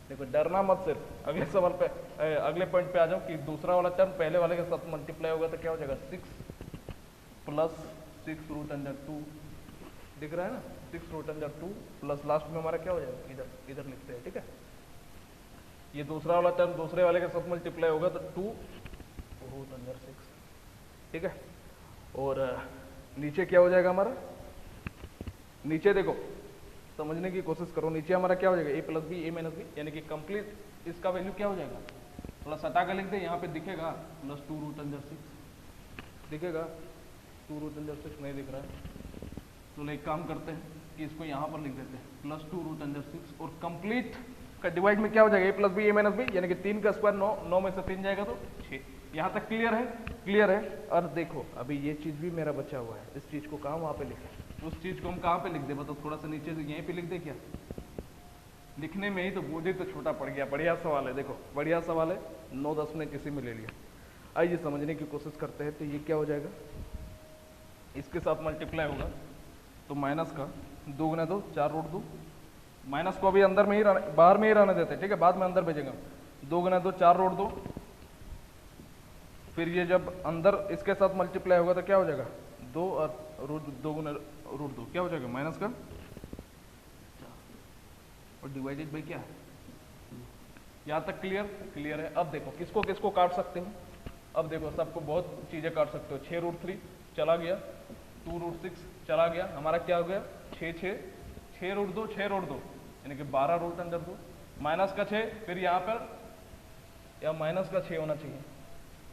देखो डरना मत, सिर्फ अगले सवाल पे अगले पॉइंट पे आ जाओ कि दूसरा वाला टर्म पहले वाले के साथ मल्टीप्लाई होगा तो क्या हो जाएगा 6 प्लस 6 रूट अंडर 2, दिख रहा है ना, 6 रूट अंडर 2 प्लस लास्ट में हमारा क्या हो जाएगा, इधर इधर लिखते हैं, ठीक है। ये दूसरा वाला टर्म दूसरे वाले के साथ मल्टीप्लाई होगा तो 2 रूट अंडर 6, ठीक है। और नीचे क्या हो जाएगा हमारा, नीचे देखो समझने की कोशिश करो, नीचे हमारा क्या हो जाएगा, ए plus B A minus B, यानी कि कंप्लीट इसका वैल्यू क्या हो जाएगा, थोड़ा सटा कर लिख दे, यहाँ पे दिखेगा प्लस 2 रूट अंडर 6 दिखेगा, 2 रूट अंडर 6 नहीं दिख रहा है, तो एक काम करते हैं कि इसको यहाँ पर लिख देते हैं प्लस 2 रूट अंडर 6 और कंप्लीट का डिवाइड में क्या हो जाएगा, ए plus B A minus B, यानी कि 3 का स्क्वायर 9, 9 में से 3 जाएगा तो 6। यहाँ तक क्लियर है? क्लियर है। और देखो अभी ये चीज भी मेरा बचा हुआ है, इस चीज को कहाँ वहाँ पे लिखे, उस चीज को हम कहाँ पे लिख दे, मतलब थोड़ा सा नीचे से यहीं पे लिख दे क्या, लिखने में ही तो बोझ तो छोटा पड़ गया। बढ़िया सवाल है, देखो बढ़िया सवाल है, 9-10 ने किसी में ले लिया। आइए समझने की कोशिश करते हैं। तो ये क्या हो जाएगा, इसके साथ मल्टीप्लाई होगा तो माइनस का 2 गुना 2 4 रूट 2, माइनस को अभी अंदर में ही बाहर में ही रहने देते हैं, ठीक है, बाद में अंदर भेजेंगे। 2 गुना 2 4 रूट 2, फिर ये जब अंदर इसके साथ मल्टीप्लाई होगा तो क्या हो जाएगा 2 और रूट 2 गुना रूट 2 क्या हो जाएगा माइनस का 4 और डिवाइडेड बाई क्या है। यहाँ तक क्लियर? क्लियर है। अब देखो किसको किसको काट सकते हो, अब देखो सबको बहुत चीजें काट सकते हो। 6 रूट 3 चला गया, 2 रूट 6 चला गया, हमारा क्या हो गया 6 रूट 2 6 रूट 2 यानी कि 12 रूट अंडर 2, माइनस का 6, फिर यहाँ पर या माइनस का 6 होना चाहिए,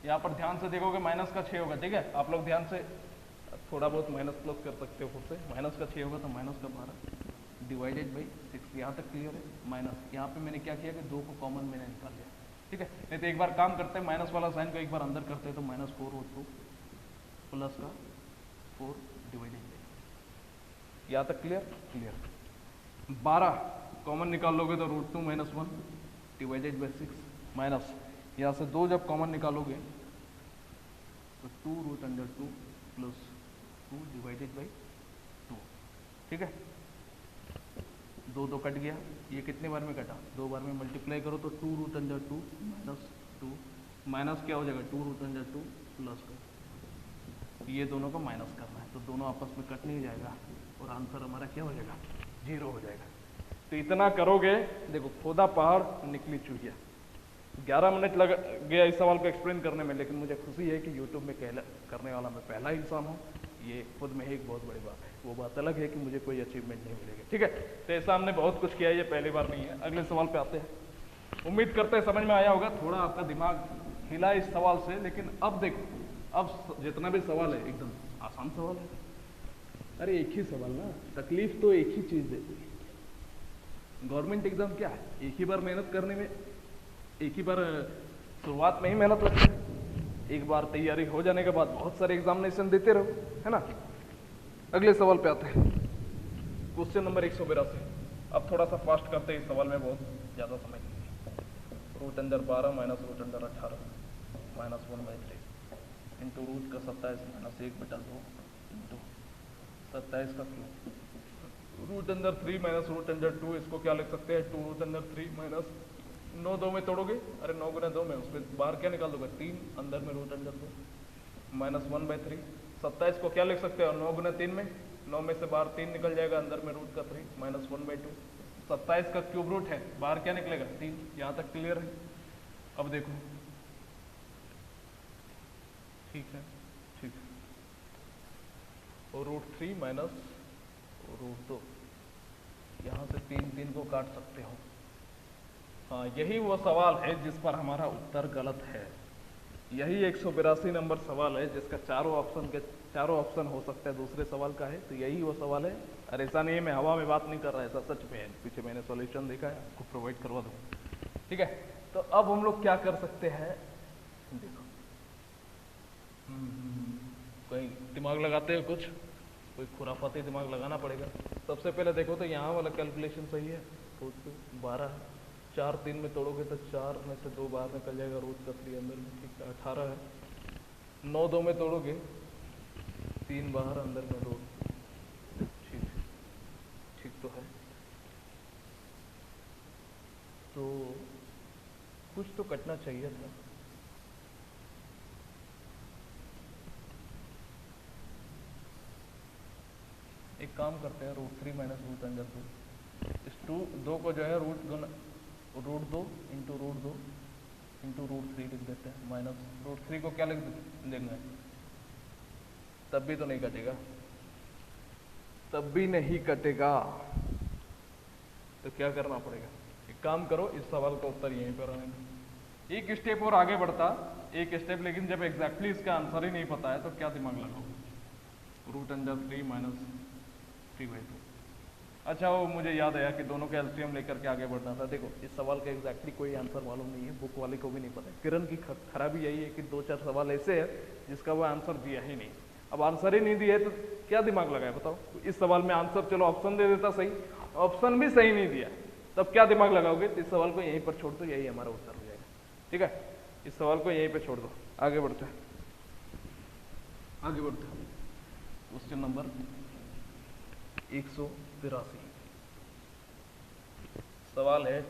यहाँ पर ध्यान से देखोगे माइनस का 6 होगा, ठीक है। आप लोग ध्यान से थोड़ा बहुत माइनस प्लस कर सकते हो खुद से, माइनस का 6 होगा तो माइनस का 12 डिवाइडेड बाई 6। यहाँ तक क्लियर है। माइनस यहाँ पे मैंने क्या किया कि 2 को कॉमन मैंने निकाल लिया, ठीक है। नहीं तो एक बार काम करते हैं, माइनस वाला साइन को एक बार अंदर करते हैं तो माइनस 4 रूट 2 प्लस का 4 डिवाइडेड बाई। यहाँ तक क्लियर? क्लियर। 12 कॉमन निकाल लोगे तो root 2 minus 1 divided by 6 minus यहाँ से 2 जब कॉमन निकालोगे तो 2 root under 2 plus 2 divided by 2, ठीक है। 2 2 कट गया, ये कितने बार में कटा, 2 बार में मल्टीप्लाई करो तो 2 रूट अंडर 2 माइनस 2 माइनस क्या हो जाएगा 2 रूट अंडर 2 प्लस का, ये दोनों को माइनस करना है तो दोनों आपस में कट नहीं जाएगा और आंसर हमारा क्या हो जाएगा 0 हो जाएगा। तो इतना करोगे, देखो खोदा पहाड़ निकली चूहिया। 11 मिनट लग गया इस सवाल को एक्सप्लेन करने में, लेकिन मुझे खुशी है कि यूट्यूब में करने वाला मैं पहला इंसान हूँ। ये खुद में ही एक बहुत बड़ी बात है। वो बात अलग है कि मुझे कोई अचीवमेंट नहीं मिलेगी, ठीक है। तो ऐसा हमने बहुत कुछ किया है, ये पहली बार नहीं है। अगले सवाल पे आते हैं। उम्मीद करते हैं समझ में आया होगा, थोड़ा आपका दिमाग हिला इस सवाल से, लेकिन अब देखो, अब जितना भी सवाल है एकदम आसान सवाल है। अरे एक ही सवाल ना, तकलीफ तो एक ही चीज देती है। गवर्नमेंट एग्जाम क्या है, एक ही बार मेहनत करने में, एक ही बार शुरुआत में ही मेहनत लगती है, एक बार तैयारी हो जाने के बाद बहुत सारे एग्जामिनेशन देते रहो, है ना। अगले सवाल पे आते हैं, क्वेश्चन नंबर 182। अब थोड़ा सा फास्ट करते हैं, इस सवाल में बहुत ज़्यादा समय नहीं है। Root under 12 minus root under 18 minus 1/3 into root का 27 माइनस 1/2 इंटू 27 का cube root under 3 minus root under 2, इसको क्या लिख सकते हैं 2 रूट अंडर 3 माइनस 9 2 में तोड़ोगे, अरे 9 गुना 2 में, उसमें बाहर क्या निकाल दोगे 3, अंदर में रूट अंडर 2 माइनस 1/3। 27 को क्या लिख सकते हो 9 गुना 3 में, 9 में से बाहर 3 निकल जाएगा, अंदर में रूट का 3 माइनस 1/2। 27 का क्यूब रूट है, बाहर क्या निकलेगा 3। यहाँ तक क्लियर है। अब देखो, ठीक है, ठीक है। और रूट 3 माइनस रूट 2, यहाँ से 3 को काट सकते हो। हाँ, यही वो सवाल है जिस पर हमारा उत्तर गलत है। यही 182 नंबर सवाल है जिसका चारों ऑप्शन हो सकता है, दूसरे सवाल का है। तो यही वो सवाल है। और ऐसा नहीं है मैं हवा में बात नहीं कर रहा, ऐसा सच में है, पीछे मैंने सॉल्यूशन देखा है, आपको प्रोवाइड करवा दूँ, ठीक है। तो अब हम लोग क्या कर सकते हैं, देखो कोई दिमाग लगाते हो, कुछ कोई खुराफाती दिमाग लगाना पड़ेगा। सबसे पहले देखो तो यहाँ वाला कैलकुलेशन सही है, रूट पे 12 है, 4 3 में तोड़ोगे तो 4 में से 2 बाहर निकल जाएगा, रूट का 3 अंदर में, ठीक है 18 है। 9 2 में तोड़ोगे 3 बाहर अंदर में 2, ठीक ठीक तो है। तो कुछ तो कटना चाहिए था। एक काम करते हैं, √3 माइनस रूट अंडर 2, इस 2 को जो है रूट 2 इंटू √2 इंटू √3 लिख देते हैं, माइनस √3 को क्या लिख देंगे, तब भी तो नहीं कटेगा, तब भी नहीं कटेगा। तो क्या करना पड़ेगा, एक काम करो, इस सवाल का उत्तर यहीं पर आएगा। एक स्टेप और आगे बढ़ता, एक स्टेप, लेकिन जब एग्जैक्टली इसका आंसर ही नहीं पता है तो क्या दिमाग लगाओगे, √3 माइनस 3/2। अच्छा वो मुझे याद आया कि दोनों के एलसीएम लेकर के आगे बढ़ना था। देखो इस सवाल का एग्जैक्टली कोई आंसर मालूम नहीं है, बुक वाले को भी नहीं पता। किरण की खराबी यही है कि 2-4 सवाल ऐसे है जिसका वो आंसर दिया ही नहीं। अब आंसर ही नहीं दिया है तो क्या दिमाग लगाए बताओ। इस सवाल में आंसर चलो ऑप्शन दे देता सही, ऑप्शन भी सही नहीं दिया, तब क्या दिमाग लगाओगे। तो इस सवाल को यहीं पर छोड़ दो, यही हमारा उत्तर हो जाएगा। ठीक है, इस सवाल को यहीं पर छोड़ दो, आगे बढ़ते हैं, आगे बढ़ते हैं। क्वेश्चन नंबर 183 सवाल है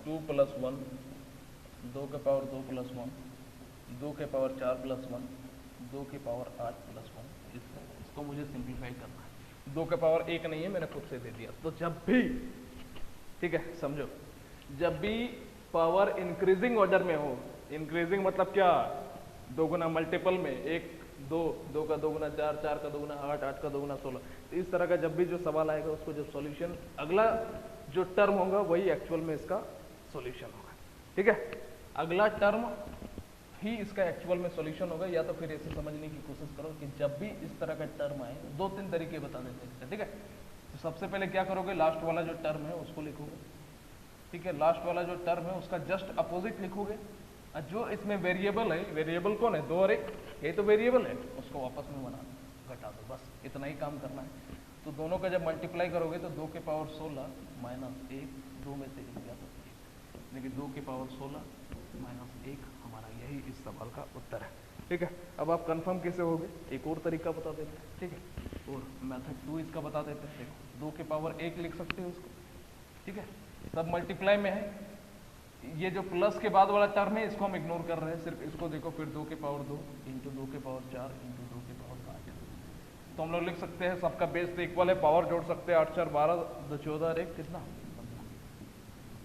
2 + 1, 2 के पावर 2 + 1, 2 के पावर 4 + 1, 2 के पावर 8 + 1। इसको मुझे सिंप्लीफाई करना है। 2 के पावर 1 नहीं है, मैंने खुद से दे दिया। तो जब भी, ठीक है समझो, जब भी पावर इंक्रीजिंग ऑर्डर में हो, इंक्रीजिंग मतलब क्या, 2 गुना मल्टीपल में, 1 2, 2 का 2 गुना 4, 4 का 2 गुना 8, 8 का 2 गुना 16। तो इस तरह का जब भी जो सवाल आएगा उसको जो सॉल्यूशन, अगला जो टर्म होगा वही एक्चुअल में इसका सॉल्यूशन होगा। ठीक है, अगला टर्म ही इसका एक्चुअल में सॉल्यूशन होगा। या तो फिर ऐसे समझने की कोशिश करो कि जब भी इस तरह का टर्म आए, 2-3 तरीके बता देते हैं। ठीक है, तो सबसे पहले क्या करोगे, लास्ट वाला जो टर्म है उसको लिखोगे। ठीक है, लास्ट वाला जो टर्म है उसका जस्ट अपोजिट लिखोगे। जो इसमें वेरिएबल है, वेरिएबल कौन है, 2 और 1, ये तो वेरिएबल है, उसको वापस में बना घटा दो, बस इतना ही काम करना है। तो दोनों का जब मल्टीप्लाई करोगे तो 2 के पावर 16 माइनस 1, 2 में से 1 गया तो 1, लेकिन 2 के पावर 16 माइनस 1 हमारा यही इस सवाल का उत्तर है। ठीक है, अब आप कंफर्म कैसे होगे, एक और तरीका बता देते हैं। ठीक है, और मेथड 2 इसका बता देते हैं। देखो 2 के पावर 1 लिख सकते हो उसको। ठीक है, सब मल्टीप्लाई में है। ये जो प्लस के बाद वाला टर्म है इसको हम इग्नोर कर रहे हैं, सिर्फ इसको देखो। फिर 2 के पावर 2 इंटू 2 के पावर 4 इंटू 2 के पावर 8। तो हम लोग लिख सकते हैं सबका बेस तो इक्वल है, पावर जोड़ सकते हैं, 8 4 12, 2 14 और 1 कितना,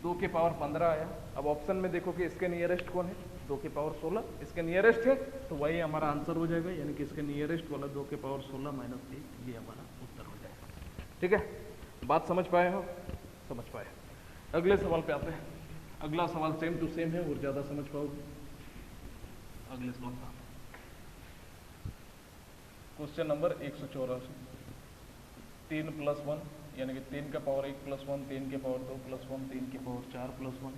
2 के पावर 15 आया। अब ऑप्शन में देखो कि इसके नियरेस्ट कौन है, 2 के पावर 16 इसके नियरेस्ट है, तो वही हमारा आंसर हो जाएगा। यानी कि इसके नियरेस्ट वाला 2 के पावर 16 माइनस 1, ये हमारा उत्तर हो जाएगा। ठीक है, बात समझ पाए हो, समझ पाए। अगले सवाल पे आते हैं। अगला सवाल सेम टू सेम है और ज्यादा समझ पाओगे। अगले सवाल का क्वेश्चन नंबर 184, 3 + 1 यानी कि 3 का पावर 1 + 1, 3 के पावर 2 + 1, 3 के पावर 4 + 1।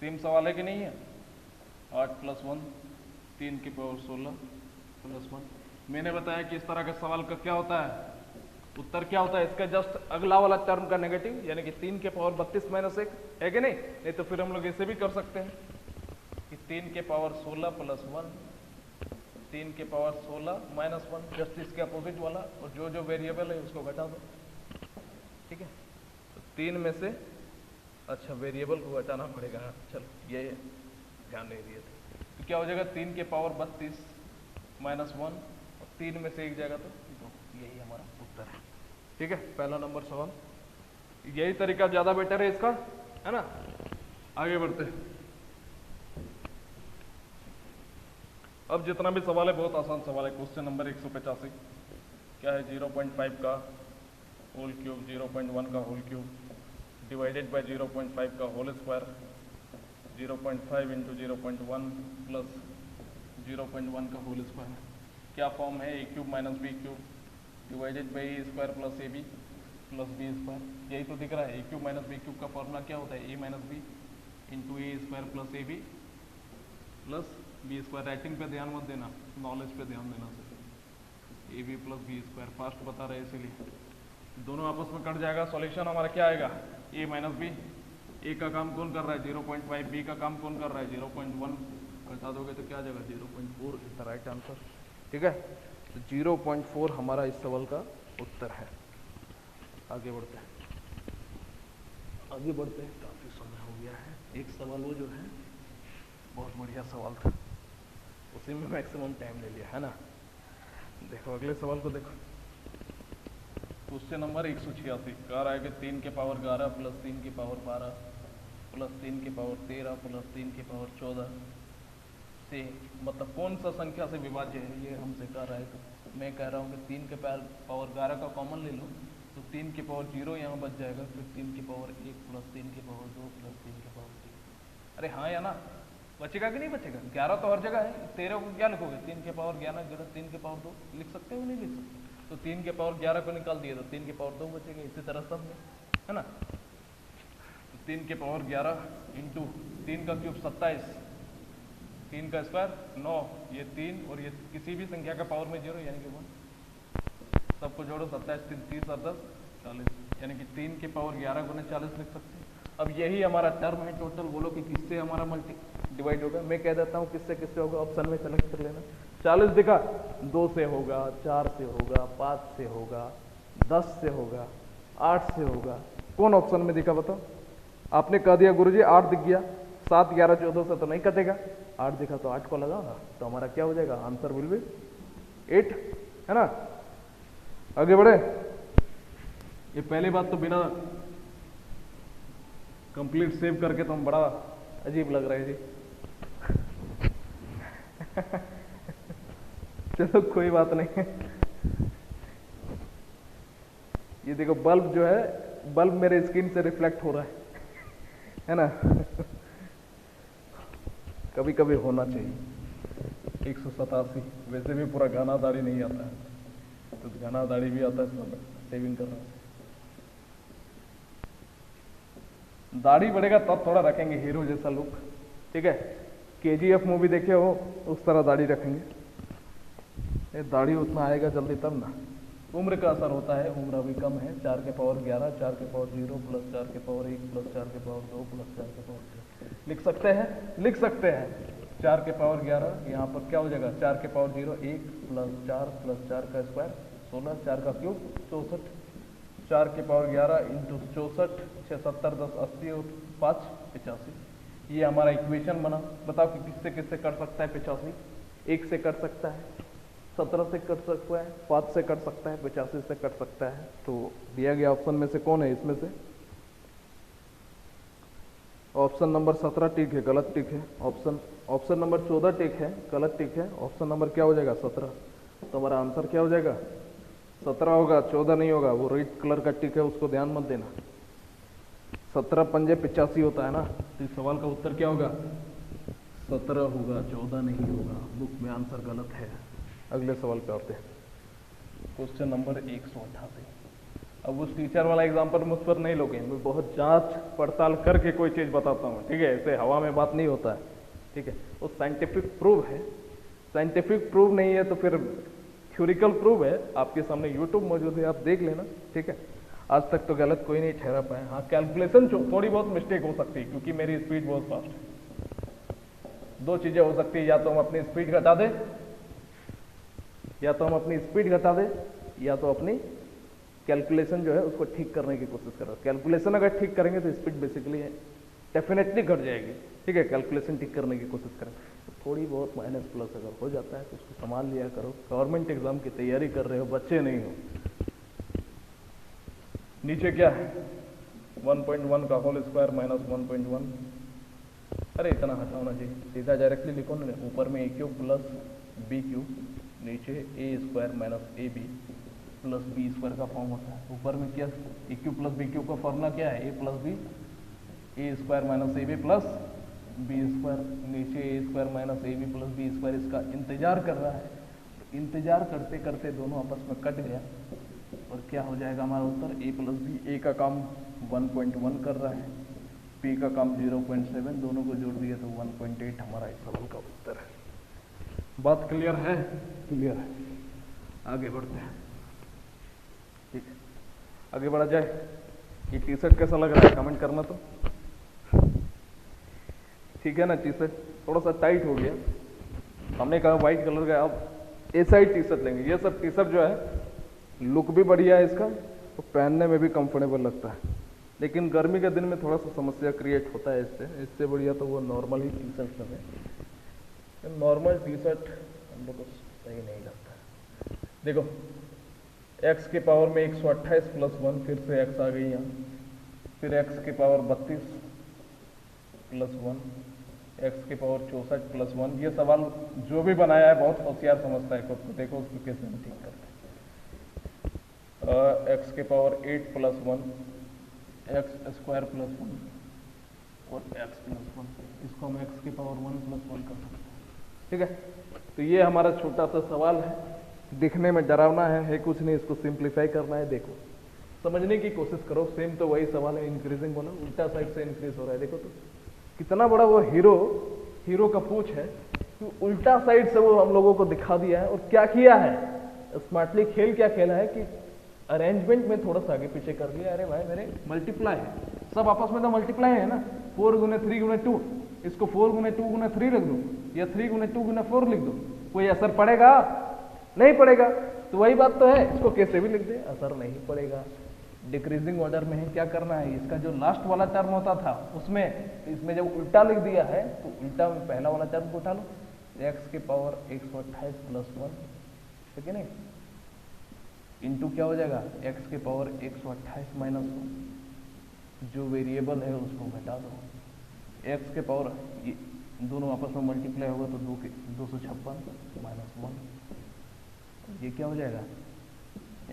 सेम सवाल है कि नहीं है, 8 + 1, 3 के पावर 16 + 1। मैंने बताया कि इस तरह के सवाल का क्या होता है, उत्तर क्या होता है, इसका जस्ट अगला वाला टर्म का नेगेटिव, यानी कि 3 के पावर 32 माइनस 1 है कि नहीं। नहीं तो फिर हम लोग ऐसे भी कर सकते हैं कि 3 के पावर 16 + 1, 3 के पावर 16 माइनस 1, जस्ट इसके अपोजिट वाला, और जो जो वेरिएबल है उसको घटा दो। ठीक है, तो 3 में से, अच्छा वेरिएबल को घटाना पड़ेगा, चलो ये ध्यान नहीं दिए थे। तो क्या हो जाएगा, 3 के पावर 32 माइनस 1, और 3 में से 1 जाएगा तो 2, यही हमारा उत्तर है। ठीक है, पहला नंबर सवाल, यही तरीका ज्यादा बेटर है इसका, है ना। आगे बढ़ते हैं। अब जितना भी सवाल है बहुत आसान सवाल है। क्वेश्चन नंबर 185 क्या है, 0.5 का होल क्यूब, 0.1 का होल क्यूब डिवाइडेड बाय 0.5 का होल स्क्वायर, 0.5 इंटू 0.1 प्लस 0.1 का होल स्क्वायर। क्या फॉर्म है, a³ - b³ divided by a² plus ab plus b²। यही तो दिख रहा है, a³ - b³ का फॉर्मूला क्या होता है, a - b into A square plus A B plus B square. Writing पे ध्यान मत देना, नॉलेज पे ध्यान देना sir. A B plus B square fast बता रहे इसीलिए दोनों आपस में कट जाएगा। सॉल्यूशन हमारा क्या आएगा, ए माइनस बी। ए का काम कौन कर रहा है 0.5, बी का काम कौन कर रहा है 0.1, घटा दोगे तो क्या आ जाएगा 0.4 इज द राइट आंसर। ठीक है, तो 0.4 हमारा इस सवाल का उत्तर है। आगे बढ़ते हैं, काफी समय हो गया है। एक सवाल वो जो है बहुत बढ़िया सवाल था, उसी में मैक्सिमम टाइम ले लिया है ना। देखो अगले सवाल को देखो। क्वेश्चन नंबर 186 कह रहा है कि 3 के पावर 11 प्लस 3 की पावर 12 प्लस 3 की पावर 13 प्लस 3 की पावर 14 से मतलब कौन सा संख्या से विभाज्य है, ये हमसे कह रहा है। तो मैं कह रहा हूँ कि 3 के पावर 11 का कॉमन ले लो तो 3 की पावर 0 यहाँ बच जाएगा, फिर 3 की पावर 1 प्लस 3 की पावर 2 प्लस 3 की पावर 3। अरे हाँ या ना, बचेगा कि नहीं बचेगा? 11 तो हर जगह है, 13 को क्या लिखोगे? 3 के पावर 11 3 के पावर 2 लिख सकते हो नहीं लिख सकते? तो 3 के पावर 11 को निकाल दिए तो 3 के पावर 2 बचेगा। इसी तरह सब में है ना। तो 3 के पावर 11 इंटू 3 का क्यूब 27, 3 का स्क्वायर 9, ये 3 और ये किसी भी संख्या का पावर में 0 यानी कि 1। सबको जोड़ो 27 3 30 और 10 40, यानी कि 3 के पावर 11 गुने 40 लिख सकते हैं। अब यही हमारा टर्म है टोटल। बोलो कि किससे हमारा मल्टी डिवाइड होगा। मैं कह देता हूँ किससे किससे होगा, ऑप्शन में सेलेक्ट कर लेना। 40 दिखा, 2 से होगा, 4 से होगा, 5 से होगा, 10 से होगा, 8 से होगा। कौन ऑप्शन में दिखा बताओ? आपने कह दिया गुरुजी 8 दिख गया, 7 11 14 से तो नहीं कटेगा। 8 दिखा तो 8 को लगाओ तो हमारा क्या हो जाएगा, आंसर विल बी 8, है ना। आगे बढ़े। ये पहली बात तो बिना कंप्लीट सेव करके तो हम बड़ा अजीब लग रहे हैं जी। चलो कोई बात नहीं। ये देखो बल्ब जो है, बल्ब मेरे स्किन से रिफ्लेक्ट हो रहा है ना। कभी कभी होना चाहिए। 187 वैसे भी पूरा घना दाढ़ी नहीं आता है, तो घना दाढ़ी भी आता है, इसमें सेविंग कर रहा हूं। दाढ़ी बढ़ेगा तब थोड़ा रखेंगे हीरो जैसा लुक। ठीक है, KGF मूवी देखे हो उस तरह दाढ़ी रखेंगे। ये दाढ़ी उतना आएगा जल्दी तब ना। उम्र का असर होता है, उम्र अभी कम है। 4 के पावर 11, 4 के पावर 0 प्लस 4 के पावर 1 प्लस 4 के पावर 2 प्लस 4 के पावर 3 लिख सकते हैं, लिख सकते हैं। 4 के पावर 11 यहाँ पर क्या हो जाएगा, 4 के पावर 0 1 प्लस 4 का स्क्वायर 16, 4 का क्यूब 64, 4 के पावर 11 इंटू 64 6 70 10 80 और 5 85। ये हमारा इक्वेशन बना। बताओ कि किससे किससे कट सकता है 85? 1 से कट सकता है, 17 से कट सकता है, 5 से कट सकता है, 85 से कट सकता है। तो दिया गया ऑप्शन में से कौन है इसमें से? ऑप्शन नंबर 17 ठीक है, गलत टिक है। ऑप्शन नंबर 14 टिक है, गलत टिक है। ऑप्शन नंबर क्या हो जाएगा 17। तो हमारा आंसर क्या हो जाएगा 17 होगा, 14 नहीं होगा। वो रेड कलर का टिक है उसको ध्यान मत देना। 17 पंजे 85 होता है ना। तो इस सवाल का उत्तर क्या होगा 17 होगा, 14 नहीं होगा। बुक में आंसर गलत है। अगले सवाल पे आते हैं, क्वेश्चन नंबर 188। अब उस टीचर वाला एग्जाम्पल मुझ पर नहीं लोगे, मैं बहुत जांच पड़ताल करके कोई चीज़ बताता हूँ। ठीक है, ऐसे हवा में बात नहीं होता है। ठीक है, वो साइंटिफिक प्रूव है। साइंटिफिक प्रूव नहीं है तो फिर थ्योरिकल प्रूव है। आपके सामने यूट्यूब मौजूद है, आप देख लेना। ठीक है, आज तक तो गलत कोई नहीं ठहरा पाया। हाँ, कैलकुलेशन थोड़ी बहुत मिस्टेक हो सकती है क्योंकि मेरी स्पीड बहुत फास्ट है। दो चीज़ें हो सकती है, या तो हम अपनी स्पीड घटा दें, या तो अपनी कैलकुलेशन जो है उसको ठीक करने की कोशिश करो। कैलकुलेशन अगर ठीक करेंगे तो स्पीड बेसिकली डेफिनेटली घट जाएगी। ठीक है, कैलकुलेशन ठीक करने की कोशिश करें तो थोड़ी बहुत माइनस प्लस अगर हो जाता है तो उसको संभाल लिया करो। गवर्नमेंट एग्जाम की तैयारी कर रहे हो, बच्चे नहीं हो। नीचे क्या है 1.1 का होल स्क्वायर माइनस 1.1। अरे इतना हटाओ ना जी, सीधा डायरेक्टली लिखो ना। ऊपर में A cube plus B cube, नीचे A square minus A B plus B square का फॉर्म होता है। ऊपर में क्या A cube plus B cube का फॉर्मूला क्या है, A plus B, A square minus A B plus B square. नीचे A square minus A B plus B square इसका इंतजार कर रहा है। इंतजार करते करते दोनों आपस में कट गया और क्या हो जाएगा हमारा उत्तर ए प्लस बी। ए का काम 1.1 कर रहा है पी का काम 0.7, दोनों को जोड़ दिया तो 1.8 हमारा इस सवाल का उत्तर है। बात क्लियर है? क्लियर है। आगे बढ़ते हैं। ठीक है, आगे बढ़ा जाए। ये टी शर्ट कैसा लग रहा है कमेंट करना तो। ठीक है ना, टी शर्ट थोड़ा सा टाइट हो गया, हमने कहा व्हाइट कलर का, अब ऐसा ही टी शर्ट लेंगे। ये सब टी शर्ट जो है लुक भी बढ़िया है इसका, तो पहनने में भी कंफर्टेबल लगता है, लेकिन गर्मी के दिन में थोड़ा सा समस्या क्रिएट होता है इससे बढ़िया तो वो नॉर्मल ही टी शर्ट सब है। नॉर्मल टी शर्ट हम लोग को सही नहीं लगता है। देखो x की पावर में 128 प्लस 1, फिर से x आ गई यहाँ, फिर x की पावर 32 प्लस 1, x की पावर 64 प्लस 1। ये सवाल जो भी बनाया है बहुत होशियार समझता है खुद को। देखो उसको कैसे हम ठीक करते हैं। x की power 8 plus 1, x square plus 1 और x प्लस 1, इसको हम x की पावर 1 प्लस 1 कर सकते हैं। ठीक है, तो ये हमारा छोटा सा सवाल है, दिखने में डरावना है कुछ नहीं, इसको सिंप्लीफाई करना है। देखो समझने की कोशिश करो, सेम तो वही सवाल है, इंक्रीजिंग बोला, उल्टा साइड से इंक्रीज हो रहा है। देखो तो कितना बड़ा वो हीरो का पूछ है, तो उल्टा साइड से वो हम लोगों को दिखा दिया है। और क्या किया है स्मार्टली, खेल क्या खेला है कि अरेंजमेंट में थोड़ा सा आगे पीछे कर दिया। अरे भाई मेरे मल्टीप्लाई है, सब आपस में तो मल्टीप्लाई है ना, 4 गुने 3 गुने 2, इसको 4 गुने 2 गुने 3 लिख दो, या 3 गुने 2 गुने 4 लिख दो, कोई असर पड़ेगा? नहीं पड़ेगा। तो वही बात तो है, इसको कैसे भी लिख दे असर नहीं पड़ेगा। डिक्रीजिंग ऑर्डर में है, क्या करना है, इसका जो लास्ट वाला टर्म होता था उसमें, इसमें जब उल्टा लिख दिया है तो उल्टा में पहला वाला टर्म को उठा लो, x की पावर 128 प्लस 1, ठीक है नहीं, इंटू क्या हो जाएगा x की पावर 128 माइनस 1, जो वेरिएबल है उसको घटा दो, x के पावर दोनों आपस में मल्टीप्लाई होगा तो 256 माइनस 1, ये क्या हो जाएगा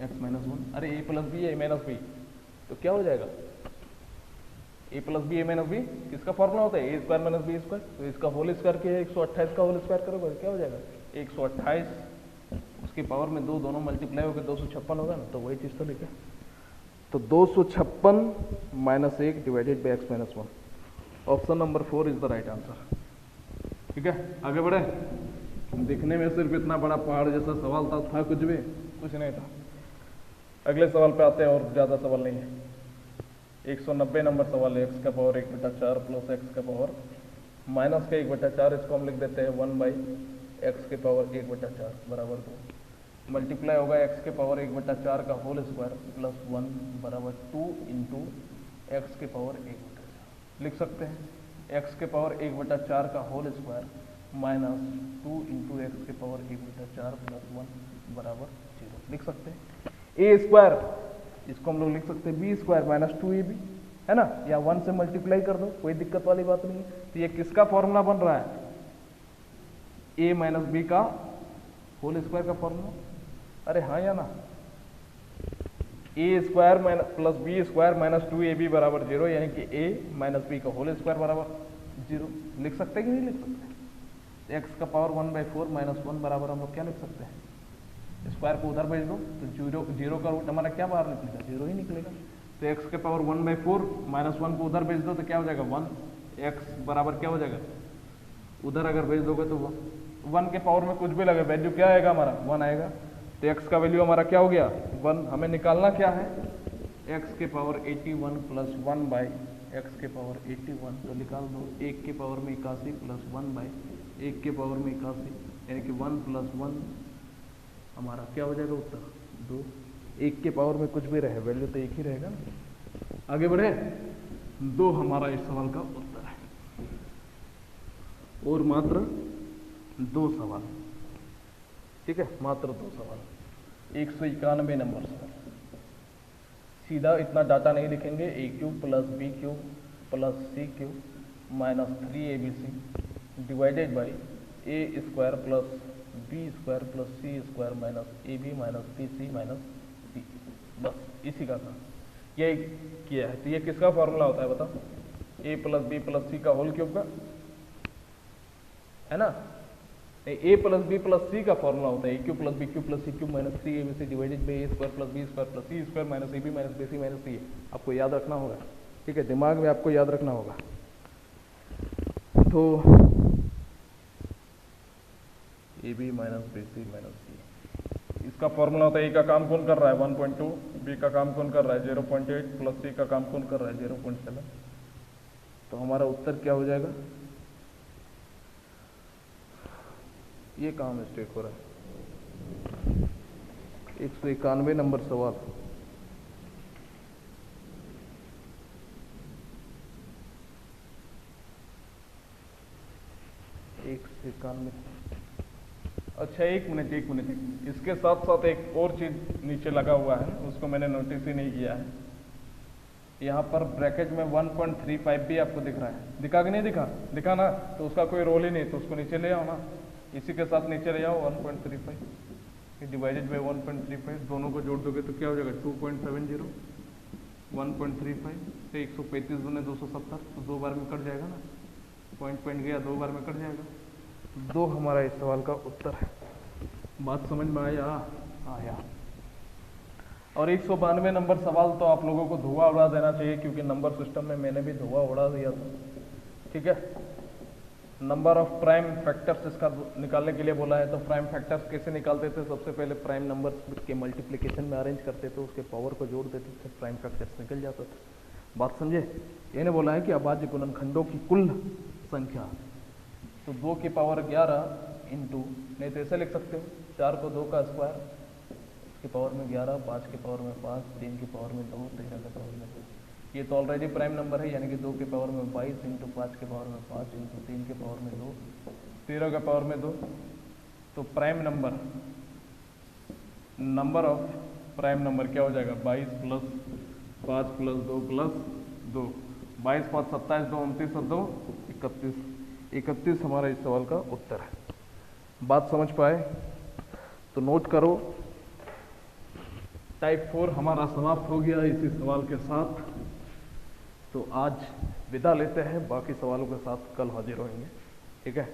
x माइनस 1। अरे a plus B A minus B, तो क्या हो जाएगा a plus B A minus B, किसका फॉर्मूला होता है a square minus B square, तो इसका होल स्क्वायर किया 128 का होल स्क्वायर करोगे क्या हो जाएगा 128, उसकी पावर में 2 दोनों मल्टीप्लाई होकर 256 होगा ना, तो वही चीज़ तो लिखा। तो 256 minus 1 divided by x minus 1, option number 4 is the right answer. ठीक है, आगे बढ़े। दिखने में सिर्फ इतना बड़ा पहाड़ जैसा सवाल था कुछ भी कुछ नहीं था। अगले सवाल पे आते हैं, और ज़्यादा सवाल नहीं है। 190 नंबर सवाल है, x का पावर 1/4 प्लस x का पावर माइनस का 1/4, इसको हम लिख देते हैं 1/x के पावर 1/4 बराबर 2, मल्टीप्लाई होगा x के पावर 1/4 का होल स्क्वायर प्लस 1 बराबर 2 इंटू एक्स के पावर 1/4। लिख सकते हैं x के पावर 1/4 का whole square minus 2 into X के पावर 1/4 प्लस 1 बराबर 0। लिख सकते हैं ए स्क्वायर, इसको हम लोग लिख सकते हैं बी स्क्वायर माइनस 2ab, है ना, या 1 से मल्टीप्लाई कर दो, कोई दिक्कत वाली बात नहीं है। तो ये किसका फॉर्मूला बन रहा है, ए माइनस बी का होल स्क्वायर का फॉर्मूला। अरे हाँ या ना, A square plus B square minus 2ab बराबर 0, यानी कि ए माइनस बी का होल स्क्वायर बराबर 0। लिख सकते हैं कि नहीं लिख सकते? एक्स का पावर 1/4 माइनस 1 बराबर हम लोग क्या लिख सकते हैं, स्क्वायर को उधर भेज दो तो जीरो का रूट हमारा क्या बाहर निकलेगा, 0 ही निकलेगा। तो एक्स के पावर 1/4 माइनस 1 को उधर भेज दो तो क्या हो जाएगा 1, एक्स बराबर क्या हो जाएगा, उधर अगर भेज दोगे तो 1 के पावर में कुछ भी लगे वैल्यू क्या आएगा हमारा 1 आएगा। तो एक्स का वैल्यू हमारा क्या हो गया 1। हमें निकालना क्या है, एक्स के पावर 81 प्लस 1 बाई एक्स के पावर 81, तो निकाल दो 1 के पावर में 81 प्लस 1 बाई 1 के पावर में 81, यानी कि 1 प्लस 1 हमारा क्या हो जाएगा उत्तर 2। 1 के पावर में कुछ भी रहे वैल्यू तो एक ही रहेगा ना। आगे बढ़े, 2 हमारा इस सवाल का उत्तर है, और मात्र 2 सवाल, ठीक है, मात्र 2 सवाल। 191 नंबर सवाल, सीधा इतना डाटा नहीं लिखेंगे, a³ plus b³ plus c³ minus 3abc divided by A square plus B square plus C square minus A B minus B C minus C, बस इसी का था, ये किया है। तो ये किसका फॉर्मूला होता है बताओ, A plus B plus C का होल क्यूब का, है ना, A plus B plus C का फॉर्मूला होता है A cube plus B cube plus C cube minus 3abc divided by A square plus B square plus C square minus A B minus B C minus C. आपको याद रखना होगा, ठीक है, दिमाग में आपको याद रखना होगा। तो A B minus B C minus C, इसका फॉर्मूला होता है ए का काम कौन कर रहा है 1.2, बी का काम कौन कर रहा है 0.8 प्लस सी का काम कौन कर रहा है 0.7। तो हमारा उत्तर क्या हो जाएगा, ये कहाँ मिस्टेक हो रहा है। 191 नंबर सवाल, अच्छा एक मिनट, इसके साथ साथ एक और चीज नीचे लगा हुआ है, उसको मैंने नोटिस ही नहीं किया है। यहाँ पर ब्रैकेट में 1.35 भी आपको दिख रहा है, दिखा कि नहीं दिखा, दिखा ना, तो उसका कोई रोल ही नहीं, तो उसको नीचे ले आओ ना, इसी के साथ नीचे ले आओ 1.35 डिवाइडेड बाई 1.35, दोनों को जोड़ दोगे तो क्या हो जाएगा 2.70, 1.35 से 135 दुने 270, तो 2 बार में कट जाएगा ना, पॉइंट गया, 2 बार में कट जाएगा, 2 हमारा इस सवाल का उत्तर है। बात समझ में आया? आया। और 192 नंबर सवाल तो आप लोगों को धुआं उड़ा देना चाहिए, क्योंकि नंबर सिस्टम में मैंने भी धुआं उड़ा दिया था, ठीक है। नंबर ऑफ प्राइम फैक्टर्स इसका निकालने के लिए बोला है, तो प्राइम फैक्टर्स कैसे निकालते थे, सबसे पहले प्राइम नंबर के मल्टीप्लिकेशन में अरेंज करते थे, उसके पावर को जोड़ देते थे, प्राइम फैक्टर्स निकल जाता था। बात समझे? इन्हें बोला है कि अभाज्य गुणनखंडों की कुल संख्या, तो 2 की पावर 11 इंटू, नहीं तो ऐसे लिख सकते हो 4 को 2 का स्क्वायर, की पावर में 11, 5 की पावर में 5, 3 की पावर में 2, 13 की पावर में 2। ये तो ऑलरेडी प्राइम नंबर है, यानी कि 2 की पावर में 22 इंटू 5 की पावर में 5 इंटू 3 की पावर में 2, 13 की पावर में 2। तो prime number, number of prime number क्या हो जाएगा 22 प्लस 5 प्लस 2 प्लस 2, 22 5 27, 2 29 और 2 31, 31 हमारा इस सवाल का उत्तर है। बात समझ पाए तो नोट करो। टाइप 4 हमारा समाप्त हो गया इसी सवाल के साथ। तो आज विदा लेते हैं, बाकी सवालों के साथ कल हाजिर होंगे, ठीक है।